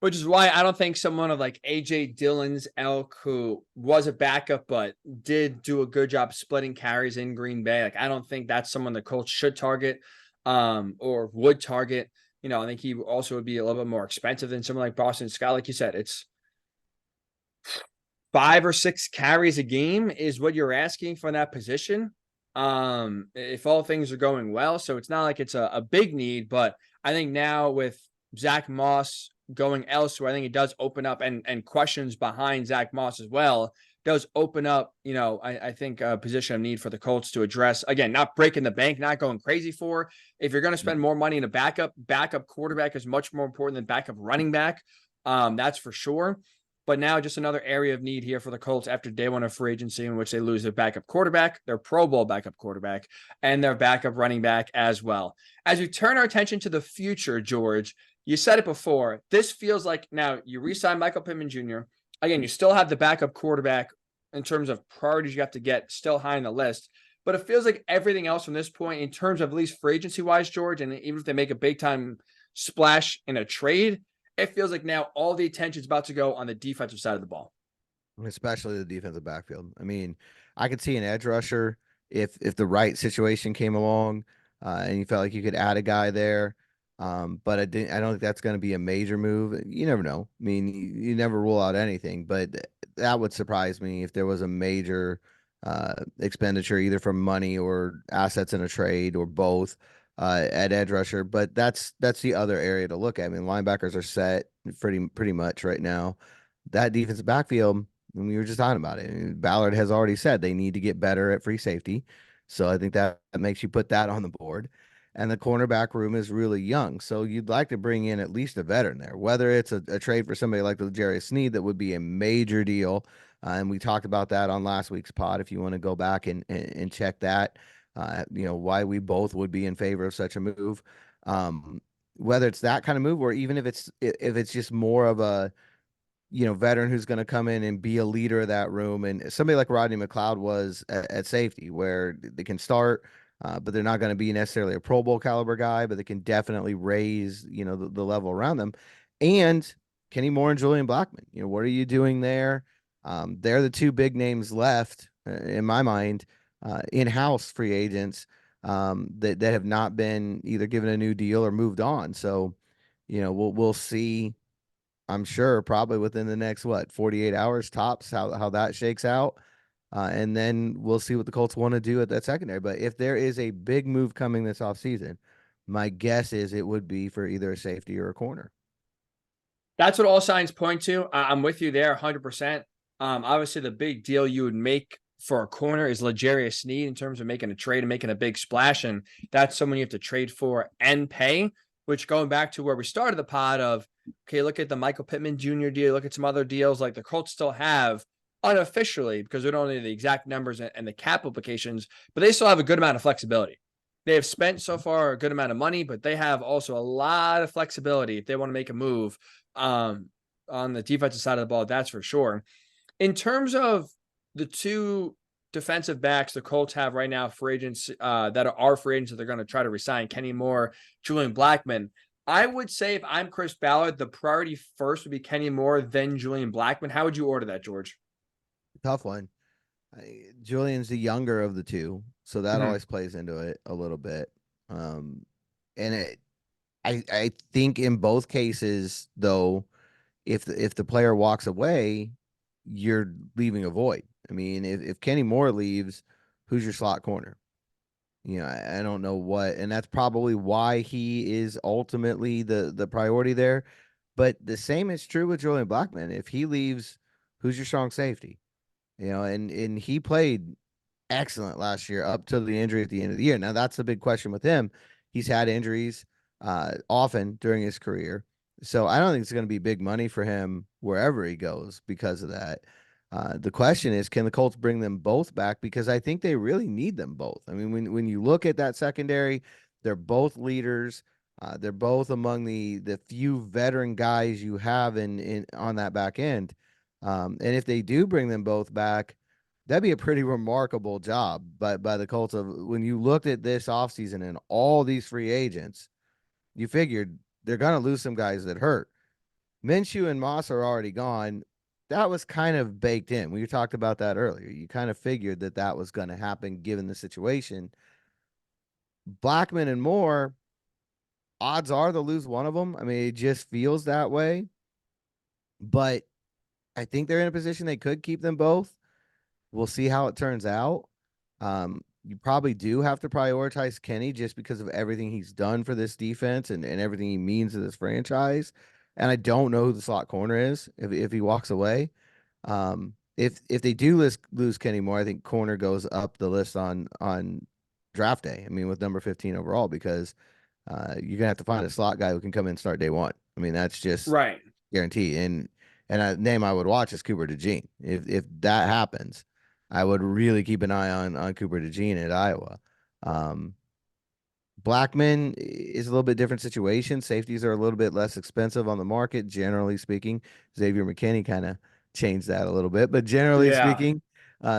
Which is why I don't think someone of like A.J. Dillon's ilk, who was a backup but did do a good job splitting carries in Green Bay, like I don't think that's someone the Colts should target, or would target. I think he also would be a little bit more expensive than someone like Boston Scott. Like you said, it's 5 or 6 carries a game is what you're asking for that position. If all things are going well, so it's not like it's a big need, but I think now with Zach Moss going elsewhere, I think it does open up, and questions behind Zach Moss as well does open up, I think a position of need for the Colts to address. Again, not breaking the bank, not going crazy for. If you're going to spend more money in a backup quarterback is much more important than backup running back. That's for sure. But now just another area of need here for the Colts after day one of free agency, in which they lose their backup quarterback, their Pro Bowl backup quarterback, and their backup running back as well. As we turn our attention to the future, George, you said it before. This feels like now you re-sign Michael Pittman Jr. Again, you still have the backup quarterback in terms of priorities you have to get still high on the list. But it feels like everything else from this point, in terms of at least free agency-wise, George, and even if they make a big-time splash in a trade, it feels like now all the attention is about to go on the defensive side of the ball. Especially the defensive backfield. I could see an edge rusher if the right situation came along, and you felt like you could add a guy there. But I don't think that's going to be a major move. You never know. I mean, you never rule out anything, but that would surprise me if there was a major expenditure either from money or assets in a trade or both at edge rusher. But that's the other area to look at. I mean, linebackers are set pretty much right now. That defensive backfield, and we were just talking about it. I mean, Ballard has already said they need to get better at free safety. So I think that makes you put that on the board. And the cornerback room is really young. So you'd like to bring in at least a veteran there, whether it's a trade for somebody like the L'Jarius Sneed, that would be a major deal. And we talked about that on last week's pod. If you want to go back and check that, why we both would be in favor of such a move. Whether it's that kind of move, or even if it's just more of a veteran who's going to come in and be a leader of that room, and somebody like Rodney McLeod was at safety, where they can start, but they're not going to be necessarily a Pro Bowl caliber guy, but they can definitely raise, the level around them. And Kenny Moore and Julian Blackman, what are you doing there? They're the two big names left, in my mind, in-house free agents, that have not been either given a new deal or moved on. So, we'll see. I'm sure probably within the next 48 hours tops how that shakes out. And then we'll see what the Colts want to do at that secondary. But if there is a big move coming this offseason, my guess is it would be for either a safety or a corner. That's what all signs point to. I'm with you there 100%. Obviously, the big deal you would make for a corner is L'Jarius Sneed in terms of making a trade and making a big splash. And that's someone you have to trade for and pay, which going back to where we started the pod of, okay, look at the Michael Pittman Jr. deal, look at some other deals like the Colts still have unofficially, because we don't know the exact numbers and the cap implications, but they still have a good amount of flexibility. They have spent so far a good amount of money, but they have also a lot of flexibility if they want to make a move on the defensive side of the ball, that's for sure. In terms of the two defensive backs the Colts have right now, free agents that are free agents that they're going to try to resign, Kenny Moore, Julian Blackman. I would say if I'm Chris Ballard, the priority first would be Kenny Moore, then Julian Blackman. How would you order that, George? Tough one. Julian's the younger of the two, so that Mm-hmm. always plays into it a little bit. And I think in both cases, though, if the player walks away, you're leaving a void. I mean, if Kenny Moore leaves, who's your slot corner? I don't know what, and that's probably why he is ultimately the priority there. But the same is true with Julian Blackman. If he leaves, who's your strong safety? And he played excellent last year up to the injury at the end of the year. Now that's the big question with him. He's had injuries often during his career. So I don't think it's going to be big money for him wherever he goes because of that. The question is, can the Colts bring them both back? Because I think they really need them both. I mean, when you look at that secondary, they're both leaders. They're both among the few veteran guys you have in on that back end. And if they do bring them both back, that'd be a pretty remarkable job by the Colts. Of when you looked at this offseason and all these free agents, you figured they're going to lose some guys that hurt. Minshew and Moss are already gone. That was kind of baked in. We talked about that earlier. You kind of figured that was going to happen given the situation. Blackman and Moore, odds are they'll lose one of them. I mean, it just feels that way. But I think they're in a position they could keep them both. We'll see how it turns out. You probably do have to prioritize Kenny just because of everything he's done for this defense and everything he means to this franchise. And I don't know who the slot corner is if he walks away. If they do lose Kenny Moore, I think corner goes up the list on draft day. I mean, with number 15 overall, because you're gonna have to find a slot guy who can come in and start day one. I mean, that's just Right. guaranteed. And a name I would watch is Cooper DeJean. If that happens, I would really keep an eye on Cooper DeJean at Iowa. Um, Blackman is a little bit different situation. Safeties are a little bit less expensive on the market, generally speaking. Xavier McKinney kind of changed that a little bit, but generally Yeah. speaking,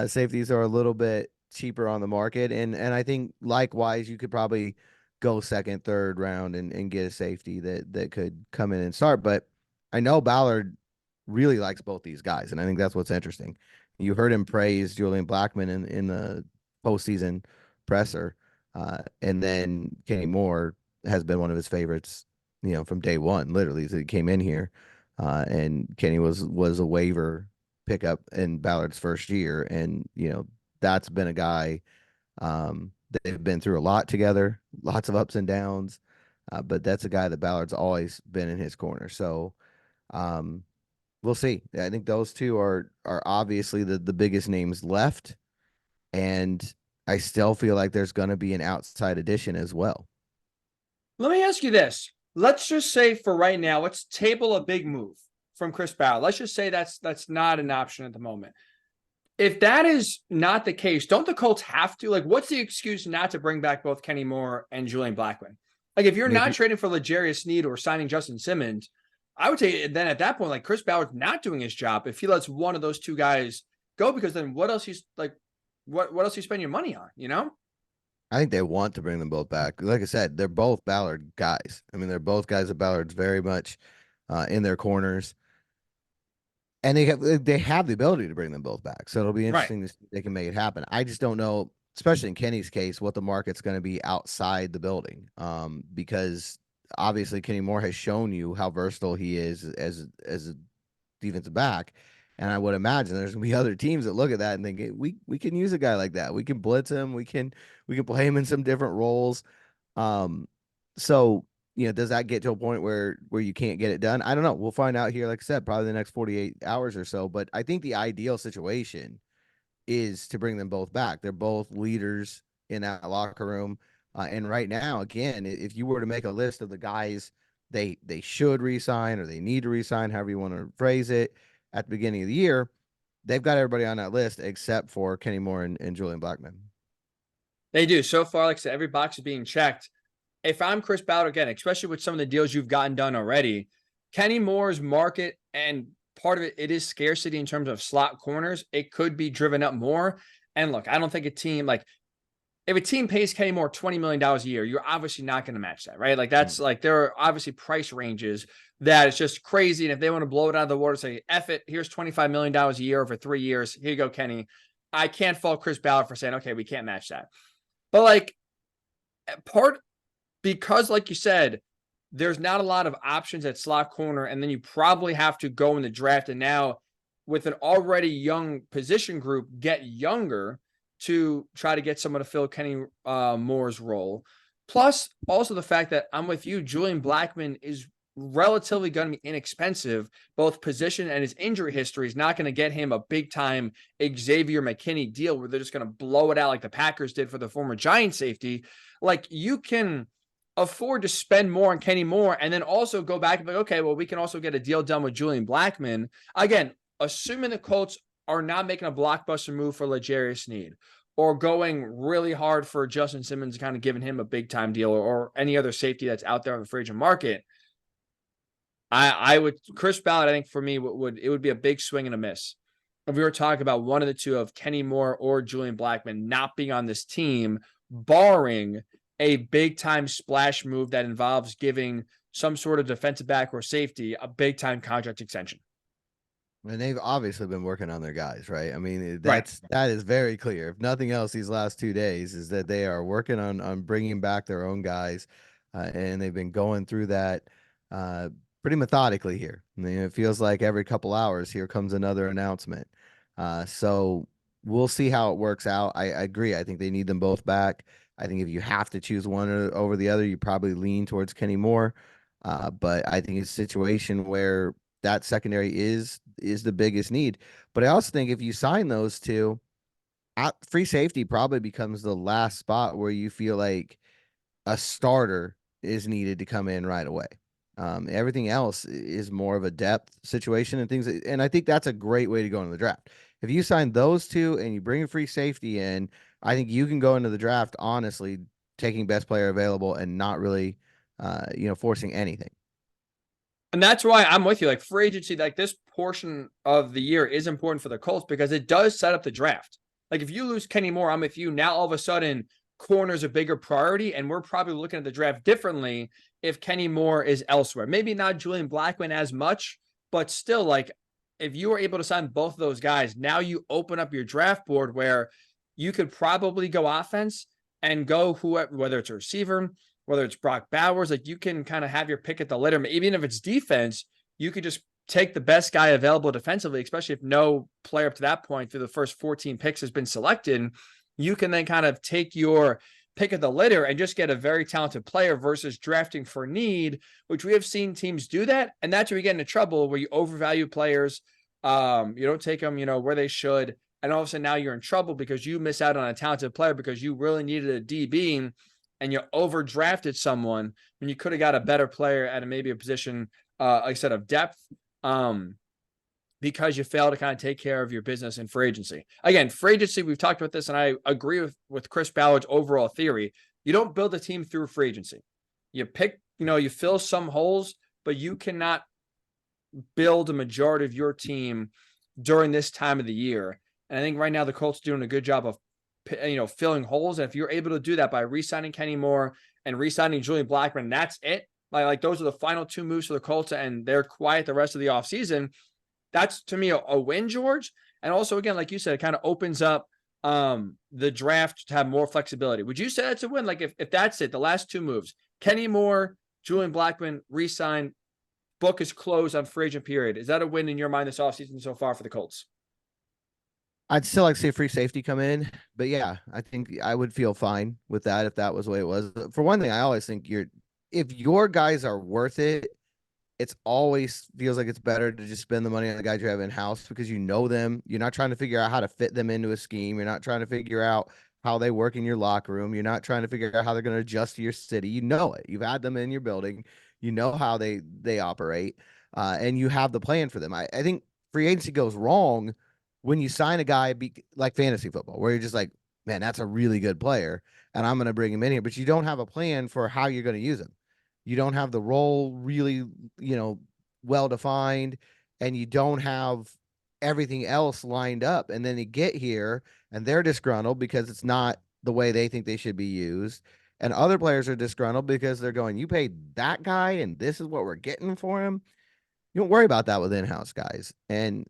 safeties are a little bit cheaper on the market. And I think likewise, you could probably go second, third round and get a safety that could come in and start. But I know Ballard really likes both these guys, and I think that's what's interesting. You heard him praise Julian Blackman in the postseason presser. And then Kenny Moore has been one of his favorites, from day one, literally. So he came in here, and Kenny was a waiver pickup in Ballard's first year, and that's been a guy. They've been through a lot together, lots of ups and downs, but that's a guy that Ballard's always been in his corner. So we'll see. I think those two are obviously the biggest names left, and I still feel like there's going to be an outside addition as well. Let me ask you this. Let's just say for right now, let's table a big move from Chris Ballard. Let's just say that's not an option at the moment. If that is not the case, don't the Colts have to? Like, what's the excuse not to bring back both Kenny Moore and Julian Blackmon? Like, if you're not trading for L'Jarius Sneed or signing Justin Simmons, I would say then at that point, like, Chris Ballard's not doing his job if he lets one of those two guys go, because then what else what else you spend your money on, I think they want to bring them both back. Like I said, they're both Ballard guys. I mean, they're both guys that Ballard's very much in their corners. And they have the ability to bring them both back. So it'll be interesting to see if they can make it happen. I just don't know, especially in Kenny's case, what the market's going to be outside the building. Because obviously Kenny Moore has shown you how versatile he is as a defensive back. And I would imagine there's gonna be other teams that look at that and think, hey, we can use a guy like that. We can blitz him. We can play him in some different roles. So does that get to a point where you can't get it done? I don't know. We'll find out here, like I said, probably the next 48 hours or so. But I think the ideal situation is to bring them both back. They're both leaders in that locker room. And right now, again, if you were to make a list of the guys they should re-sign or they need to re-sign, however you want to phrase it, at the beginning of the year, they've got everybody on that list except for Kenny Moore and Julian Blackmon. They do. So far, like I said, every box is being checked. If I'm Chris Ballard, again, especially with some of the deals you've gotten done already, Kenny Moore's market, and part of it is scarcity in terms of slot corners. It could be driven up more. And look, I don't think a team if a team pays Kenny Moore $20 million a year, you're obviously not going to match that, right? Like that's there are obviously price ranges that it's just crazy. And if they want to blow it out of the water, say, F it, here's $25 million a year over 3 years. Here you go, Kenny. I can't fault Chris Ballard for saying, okay, we can't match that. But because like you said, there's not a lot of options at slot corner, and then you probably have to go in the draft. And now with an already young position group, get younger to try to get someone to fill Kenny Moore's role. Plus, also the fact that I'm with you, Julian Blackmon is relatively going to be inexpensive, both position and his injury history is not going to get him a big-time Xavier McKinney deal where they're just going to blow it out like the Packers did for the former Giant safety. Like, you can afford to spend more on Kenny Moore and then also go back and be like, okay, well, we can also get a deal done with Julian Blackmon. Again, assuming the Colts are not making a blockbuster move for L'Jarius Sneed or going really hard for Justin Simmons, kind of giving him a big time deal or any other safety that's out there on the free agent market. I would, Chris Ballard, I think for me, it would be a big swing and a miss if we were talking about one of the two of Kenny Moore or Julian Blackmon not being on this team, barring a big time splash move that involves giving some sort of defensive back or safety a big time contract extension. And they've obviously been working on their guys, right? I mean, that is very clear. If nothing else, these last 2 days is that they are working on bringing back their own guys, and they've been going through that pretty methodically here. I mean, it feels like every couple hours here comes another announcement. So we'll see how it works out. I agree. I think they need them both back. I think if you have to choose one over the other, you probably lean towards Kenny Moore. But I think it's a situation where that secondary is the biggest need. But I also think if you sign those two, free safety probably becomes the last spot where you feel like a starter is needed to come in right away. Everything else is more of a depth situation and things. And I think that's a great way to go into the draft. If you sign those two and you bring a free safety in, I think you can go into the draft, honestly, taking best player available and not really, forcing anything. And that's why I'm with you. Like, free agency, like this portion of the year is important for the Colts because it does set up the draft. Like, if you lose Kenny Moore, I'm with you. Now, all of a sudden, corner's a bigger priority, and we're probably looking at the draft differently if Kenny Moore is elsewhere. Maybe not Julian Blackmon as much, but still, like, if you were able to sign both of those guys, now you open up your draft board where you could probably go offense and go whoever, whether it's a receiver, whether it's Brock Bowers, like you can kind of have your pick at the litter. Even if it's defense, you could just take the best guy available defensively, especially if no player up to that point through the first 14 picks has been selected. You can then kind of take your pick of the litter and just get a very talented player versus drafting for need, which we have seen teams do that. And that's where you get into trouble, where you overvalue players. You don't take them, where they should. And all of a sudden now you're in trouble because you miss out on a talented player because you really needed a DB and you overdrafted someone when you could have got a better player at maybe a position, like I said, of depth. Because you fail to kind of take care of your business in free agency. Again, free agency, we've talked about this, and I agree with Chris Ballard's overall theory. You don't build a team through free agency. You pick, you fill some holes, but you cannot build a majority of your team during this time of the year. And I think right now the Colts are doing a good job of, filling holes. And if you're able to do that by re-signing Kenny Moore and re-signing Julian Blackmon, that's it. Like those are the final two moves for the Colts, and they're quiet the rest of the offseason. That's, to me, a win, George. And also, again, like you said, it kind of opens up the draft to have more flexibility. Would you say that's a win? Like if that's it, the last two moves, Kenny Moore, Julian Blackmon, re-sign, book is closed on free agent period. Is that a win in your mind this offseason so far for the Colts? I'd still like to see a free safety come in, but yeah, I think I would feel fine with that if that was the way it was. For one thing, I always think if your guys are worth it, it's always feels like it's better to just spend the money on the guys you have in house because you know them. You're not trying to figure out how to fit them into a scheme. You're not trying to figure out how they work in your locker room. You're not trying to figure out how they're going to adjust to your city. You know it. You've had them in your building. You know how they operate, and you have the plan for them. I think free agency goes wrong when you sign a guy like fantasy football, where you're just like, man, that's a really good player, and I'm going to bring him in here, but you don't have a plan for how you're going to use him. You don't have the role really, well defined, and you don't have everything else lined up. And then they get here and they're disgruntled because it's not the way they think they should be used. And other players are disgruntled because they're going, you paid that guy and this is what we're getting for him. You don't worry about that with in-house guys. And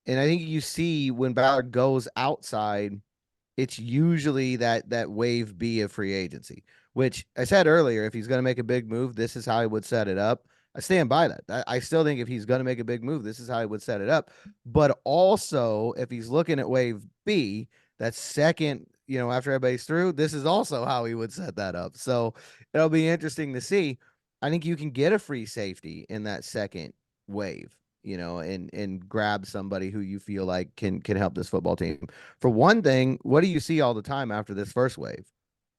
I think you see when Ballard goes outside, it's usually that wave B of free agency, which I said earlier, if he's going to make a big move, this is how he would set it up. I stand by that. I still think if he's going to make a big move, this is how he would set it up. But also, if he's looking at wave B, that second, after everybody's through, this is also how he would set that up. So it'll be interesting to see. I think you can get a free safety in that second wave, and grab somebody who you feel like can help this football team. For one thing, what do you see all the time after this first wave?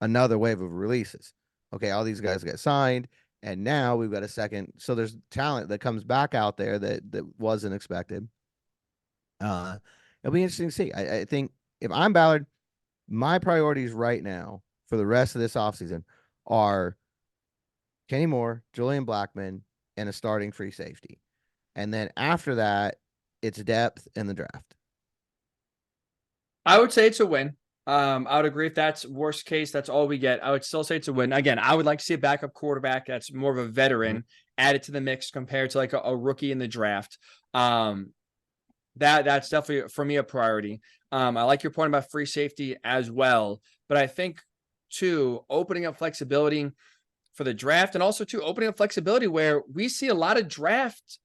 Another wave of releases. Okay, all these guys get signed, and now we've got a second. So there's talent that comes back out there that wasn't expected. It'll be interesting to see. I think if I'm Ballard, my priorities right now for the rest of this offseason are Kenny Moore, Julian Blackmon, and a starting free safety. And then after that, it's depth in the draft. I would say it's a win. I would agree if that's worst case, that's all we get. I would still say it's a win. Again, I would like to see a backup quarterback that's more of a veteran added to the mix compared to like a rookie in the draft. That's definitely for me a priority. I like your point about free safety as well, but I think too, opening up flexibility for the draft and also too opening up flexibility where we see a lot of draft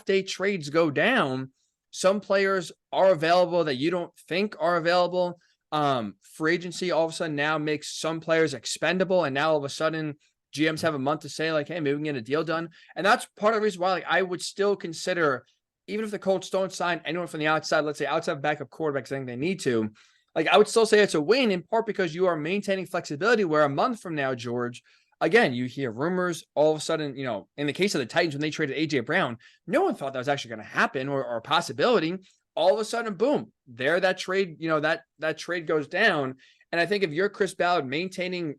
day trades go down. Some players are available that you don't think are available. Free agency all of a sudden now makes some players expendable. And now all of a sudden GMs have a month to say like, hey, maybe we can get a deal done. And that's part of the reason why like I would still consider, even if the Colts don't sign anyone from the outside, let's say outside backup quarterbacks, I think they need to, like I would still say it's a win in part because you are maintaining flexibility where a month from now, George, again, you hear rumors all of a sudden, in the case of the Titans, when they traded AJ Brown, no one thought that was actually going to happen or a possibility. All of a sudden, boom, there, that trade, that trade goes down. And I think if you're Chris Ballard, maintaining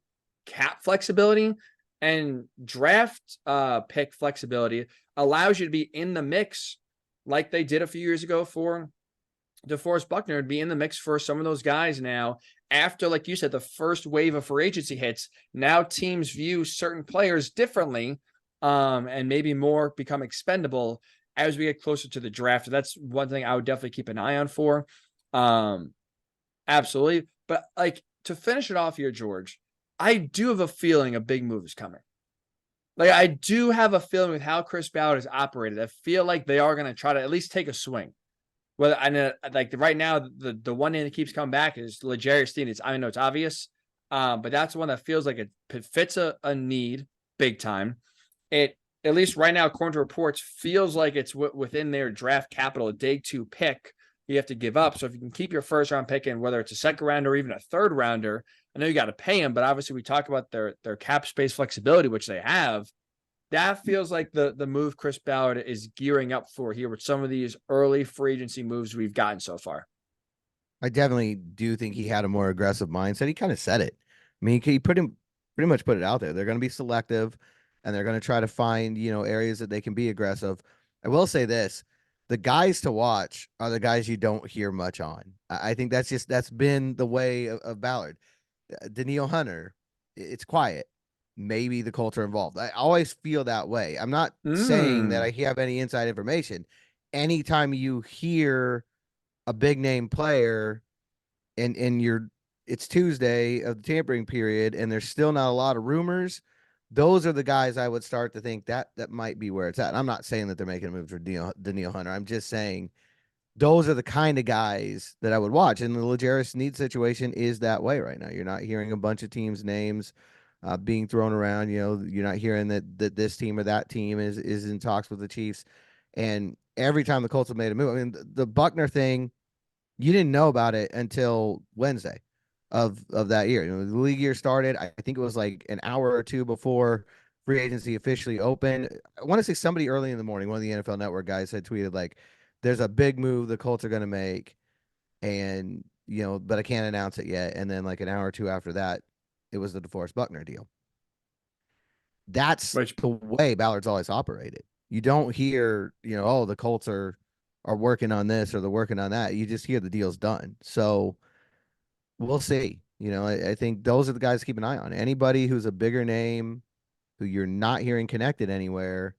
cap flexibility and draft pick flexibility allows you to be in the mix like they did a few years ago for DeForest Buckner, to be in the mix for some of those guys now. After, like you said, the first wave of free agency hits, now teams view certain players differently and maybe more become expendable as we get closer to the draft. That's one thing I would definitely keep an eye on for. Absolutely. But like to finish it off here, George, I do have a feeling a big move is coming. Like I do have a feeling with how Chris Ballard has operated. I feel like they are going to try to at least take a swing. Well, I know, like right now, the one name that keeps coming back is L'Jarius Sneed. I know it's obvious, but that's one that feels like it fits a need big time. It at least right now, according to reports, feels like it's within their draft capital, a day 2 pick you have to give up. So if you can keep your first round pick in, whether it's a second rounder or even a third rounder, I know you got to pay them, but obviously we talk about their cap space flexibility, which they have. That feels like the move Chris Ballard is gearing up for here with some of these early free agency moves we've gotten so far. I definitely do think he had a more aggressive mindset. He kind of said it. I mean, he pretty much put it out there. They're going to be selective, and they're going to try to find areas that they can be aggressive. I will say this: the guys to watch are the guys you don't hear much on. I think that's been the way of Ballard. Daniil Hunter, it's quiet. Maybe the Colts are involved. I always feel that way. I'm not saying that I have any inside information. Anytime you hear a big name player and it's Tuesday of the tampering period and there's still not a lot of rumors, those are the guys I would start to think that might be where it's at. And I'm not saying that they're making a move for Daniil Hunter. I'm just saying those are the kind of guys that I would watch. And the L'Jarius Sneed situation is that way right now. You're not hearing a bunch of teams' names being thrown around. You're not hearing that this team or that team is in talks with the Chiefs. And every time the Colts have made a move, I mean, the Buckner thing, you didn't know about it until Wednesday of that year. The league year started. I think it was like an hour or two before free agency officially opened. I want to say somebody early in the morning, one of the NFL Network guys had tweeted like, "There's a big move the Colts are going to make, and but I can't announce it yet." And then like an hour or two after that, it was the DeForest Buckner deal. That's Which the way Ballard's always operated. You don't hear, oh, the Colts are working on this or they're working on that. You just hear the deal's done. So we'll see. I think those are the guys to keep an eye on. Anybody who's a bigger name who you're not hearing connected anywhere,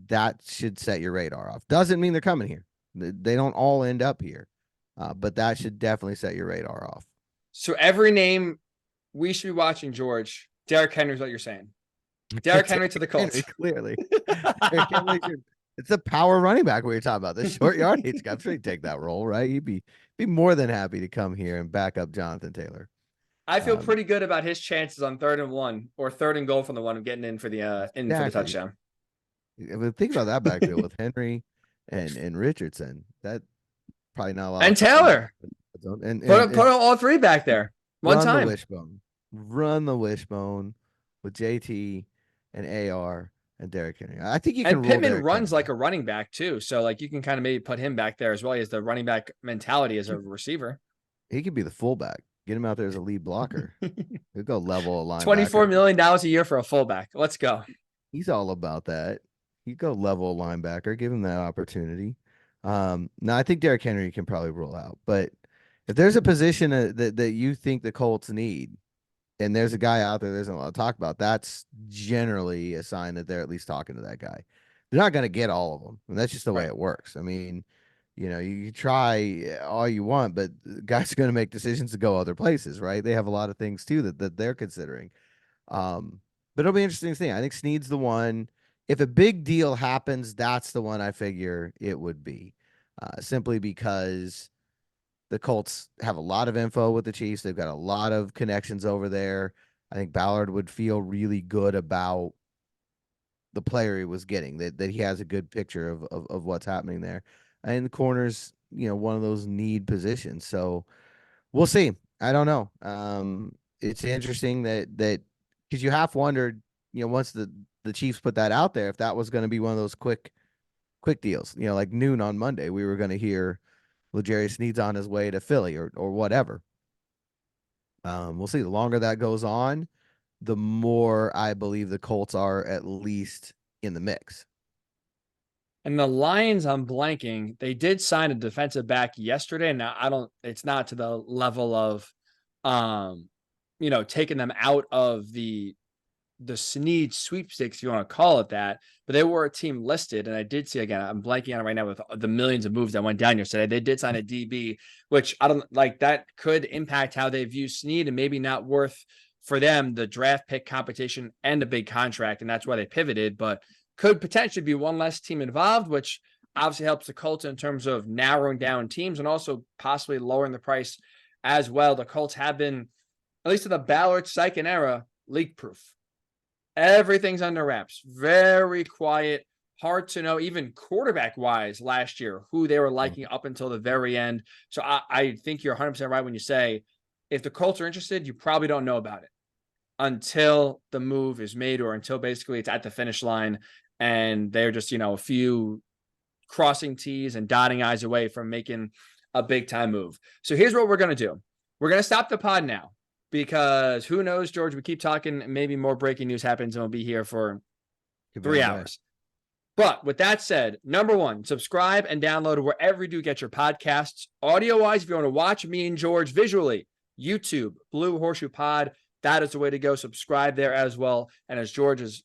that should set your radar off. Doesn't mean they're coming here. They don't all end up here, but that should definitely set your radar off. so every name we should be watching, George. Derrick Henry is what you're saying. Derrick Henry to the Colts. Henry, clearly. It's a power running back we were talking about. The short yardage guy. I'm sure he'd take that role, right? He'd be more than happy to come here and back up Jonathan Taylor. I feel pretty good about his chances on 3rd and 1 or 3rd and goal from the one of getting in for the touchdown. I mean, think about that backfield with Henry and Richardson. That probably not a lot. And Taylor. And put all three back there one time. Run the wishbone with JT and AR and Derrick Henry. I think you can. And Pittman runs like a running back too, so like you can kind of maybe put him back there as well. He has the running back mentality as a receiver. He could be the fullback. Get him out there as a lead blocker. He'll go level a line. $24 million a year for a fullback. Let's go. He's all about that. You go level a linebacker. Give him that opportunity. No, I think Derrick Henry can probably roll out. But if there's a position that you think the Colts need, and there's a guy out there there's a lot to talk about, that's generally a sign that they're at least talking to that guy. They're not going to get all of them. And that's just the way it works. I mean, you try all you want, but guys are going to make decisions to go other places, right? They have a lot of things too that they're considering. But it'll be interesting to see. I think Sneed's the one. If a big deal happens, that's the one I figure it would be, simply because the Colts have a lot of info with the Chiefs. They've got a lot of connections over there. I think Ballard would feel really good about the player he was getting, that he has a good picture of what's happening there. And the corner's, one of those need positions. So we'll see. I don't know. It's interesting that because you half wondered, once the Chiefs put that out there, if that was going to be one of those quick deals, like noon on Monday, we were going to hear L'Jarius Sneed's on his way to Philly or whatever. We'll see. The longer that goes on, the more I believe the Colts are at least in the mix. And the Lions, I'm blanking. They did sign a defensive back yesterday. Now it's not to the level of, taking them out of the the Snead sweepstakes, if you want to call it that, but they were a team listed. And I did see, again, I'm blanking on it right now with the millions of moves that went down yesterday. They did sign a DB, which I don't like, that could impact how they view Snead and maybe not worth for them the draft pick competition and a big contract. And that's why they pivoted, but could potentially be one less team involved, which obviously helps the Colts in terms of narrowing down teams and also possibly lowering the price as well. The Colts have been, at least in the Ballard Sykin era, leak proof. Everything's under wraps. Very quiet. Hard to know, even quarterback wise last year, who they were liking up until the very end. So I think you're 100% right when you say if the Colts are interested, you probably don't know about it until the move is made or until basically it's at the finish line and they're just, a few crossing T's and dotting I's away from making a big time move. So here's what we're going to do. We're going to stop the pod now. Because who knows, George, we keep talking, maybe more breaking news happens and we'll be here for 3 hours. But with that said, number one, subscribe and download wherever you do get your podcasts. Audio-wise, if you want to watch me and George visually, YouTube, Blue Horseshoe Pod, that is the way to go. Subscribe there as well. And as George has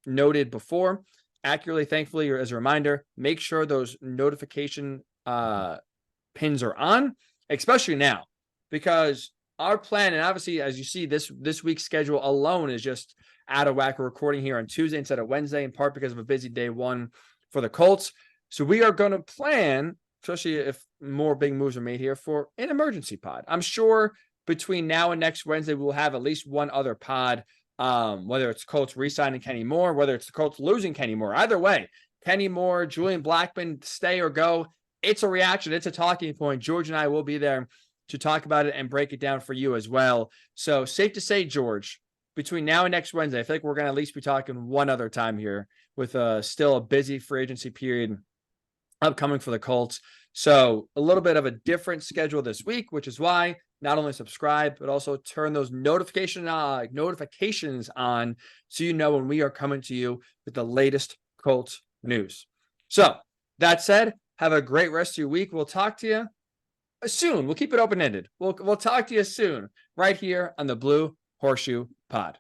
noted before, accurately, thankfully, or as a reminder, make sure those notification pins are on, especially now, because our plan, and obviously, as you see, this week's schedule alone is just out of whack. We're recording here on Tuesday instead of Wednesday, in part because of a busy day one for the Colts. So we are going to plan, especially if more big moves are made here, for an emergency pod. I'm sure between now and next Wednesday, we'll have at least one other pod, whether it's Colts re-signing Kenny Moore, whether it's the Colts losing Kenny Moore. Either way, Kenny Moore, Julian Blackmon, stay or go. It's a reaction. It's a talking point. George and I will be there to talk about it and break it down for you as well. So safe to say, George, between now and next Wednesday, I feel like we're going to at least be talking one other time here with still a busy free agency period upcoming for the Colts. So a little bit of a different schedule this week, which is why not only subscribe, but also turn those notifications on so you know when we are coming to you with the latest Colts news. So that said, have a great rest of your week. We'll talk to you soon. We'll keep it open-ended. We'll talk to you soon right here on the Blue Horseshoe Pod.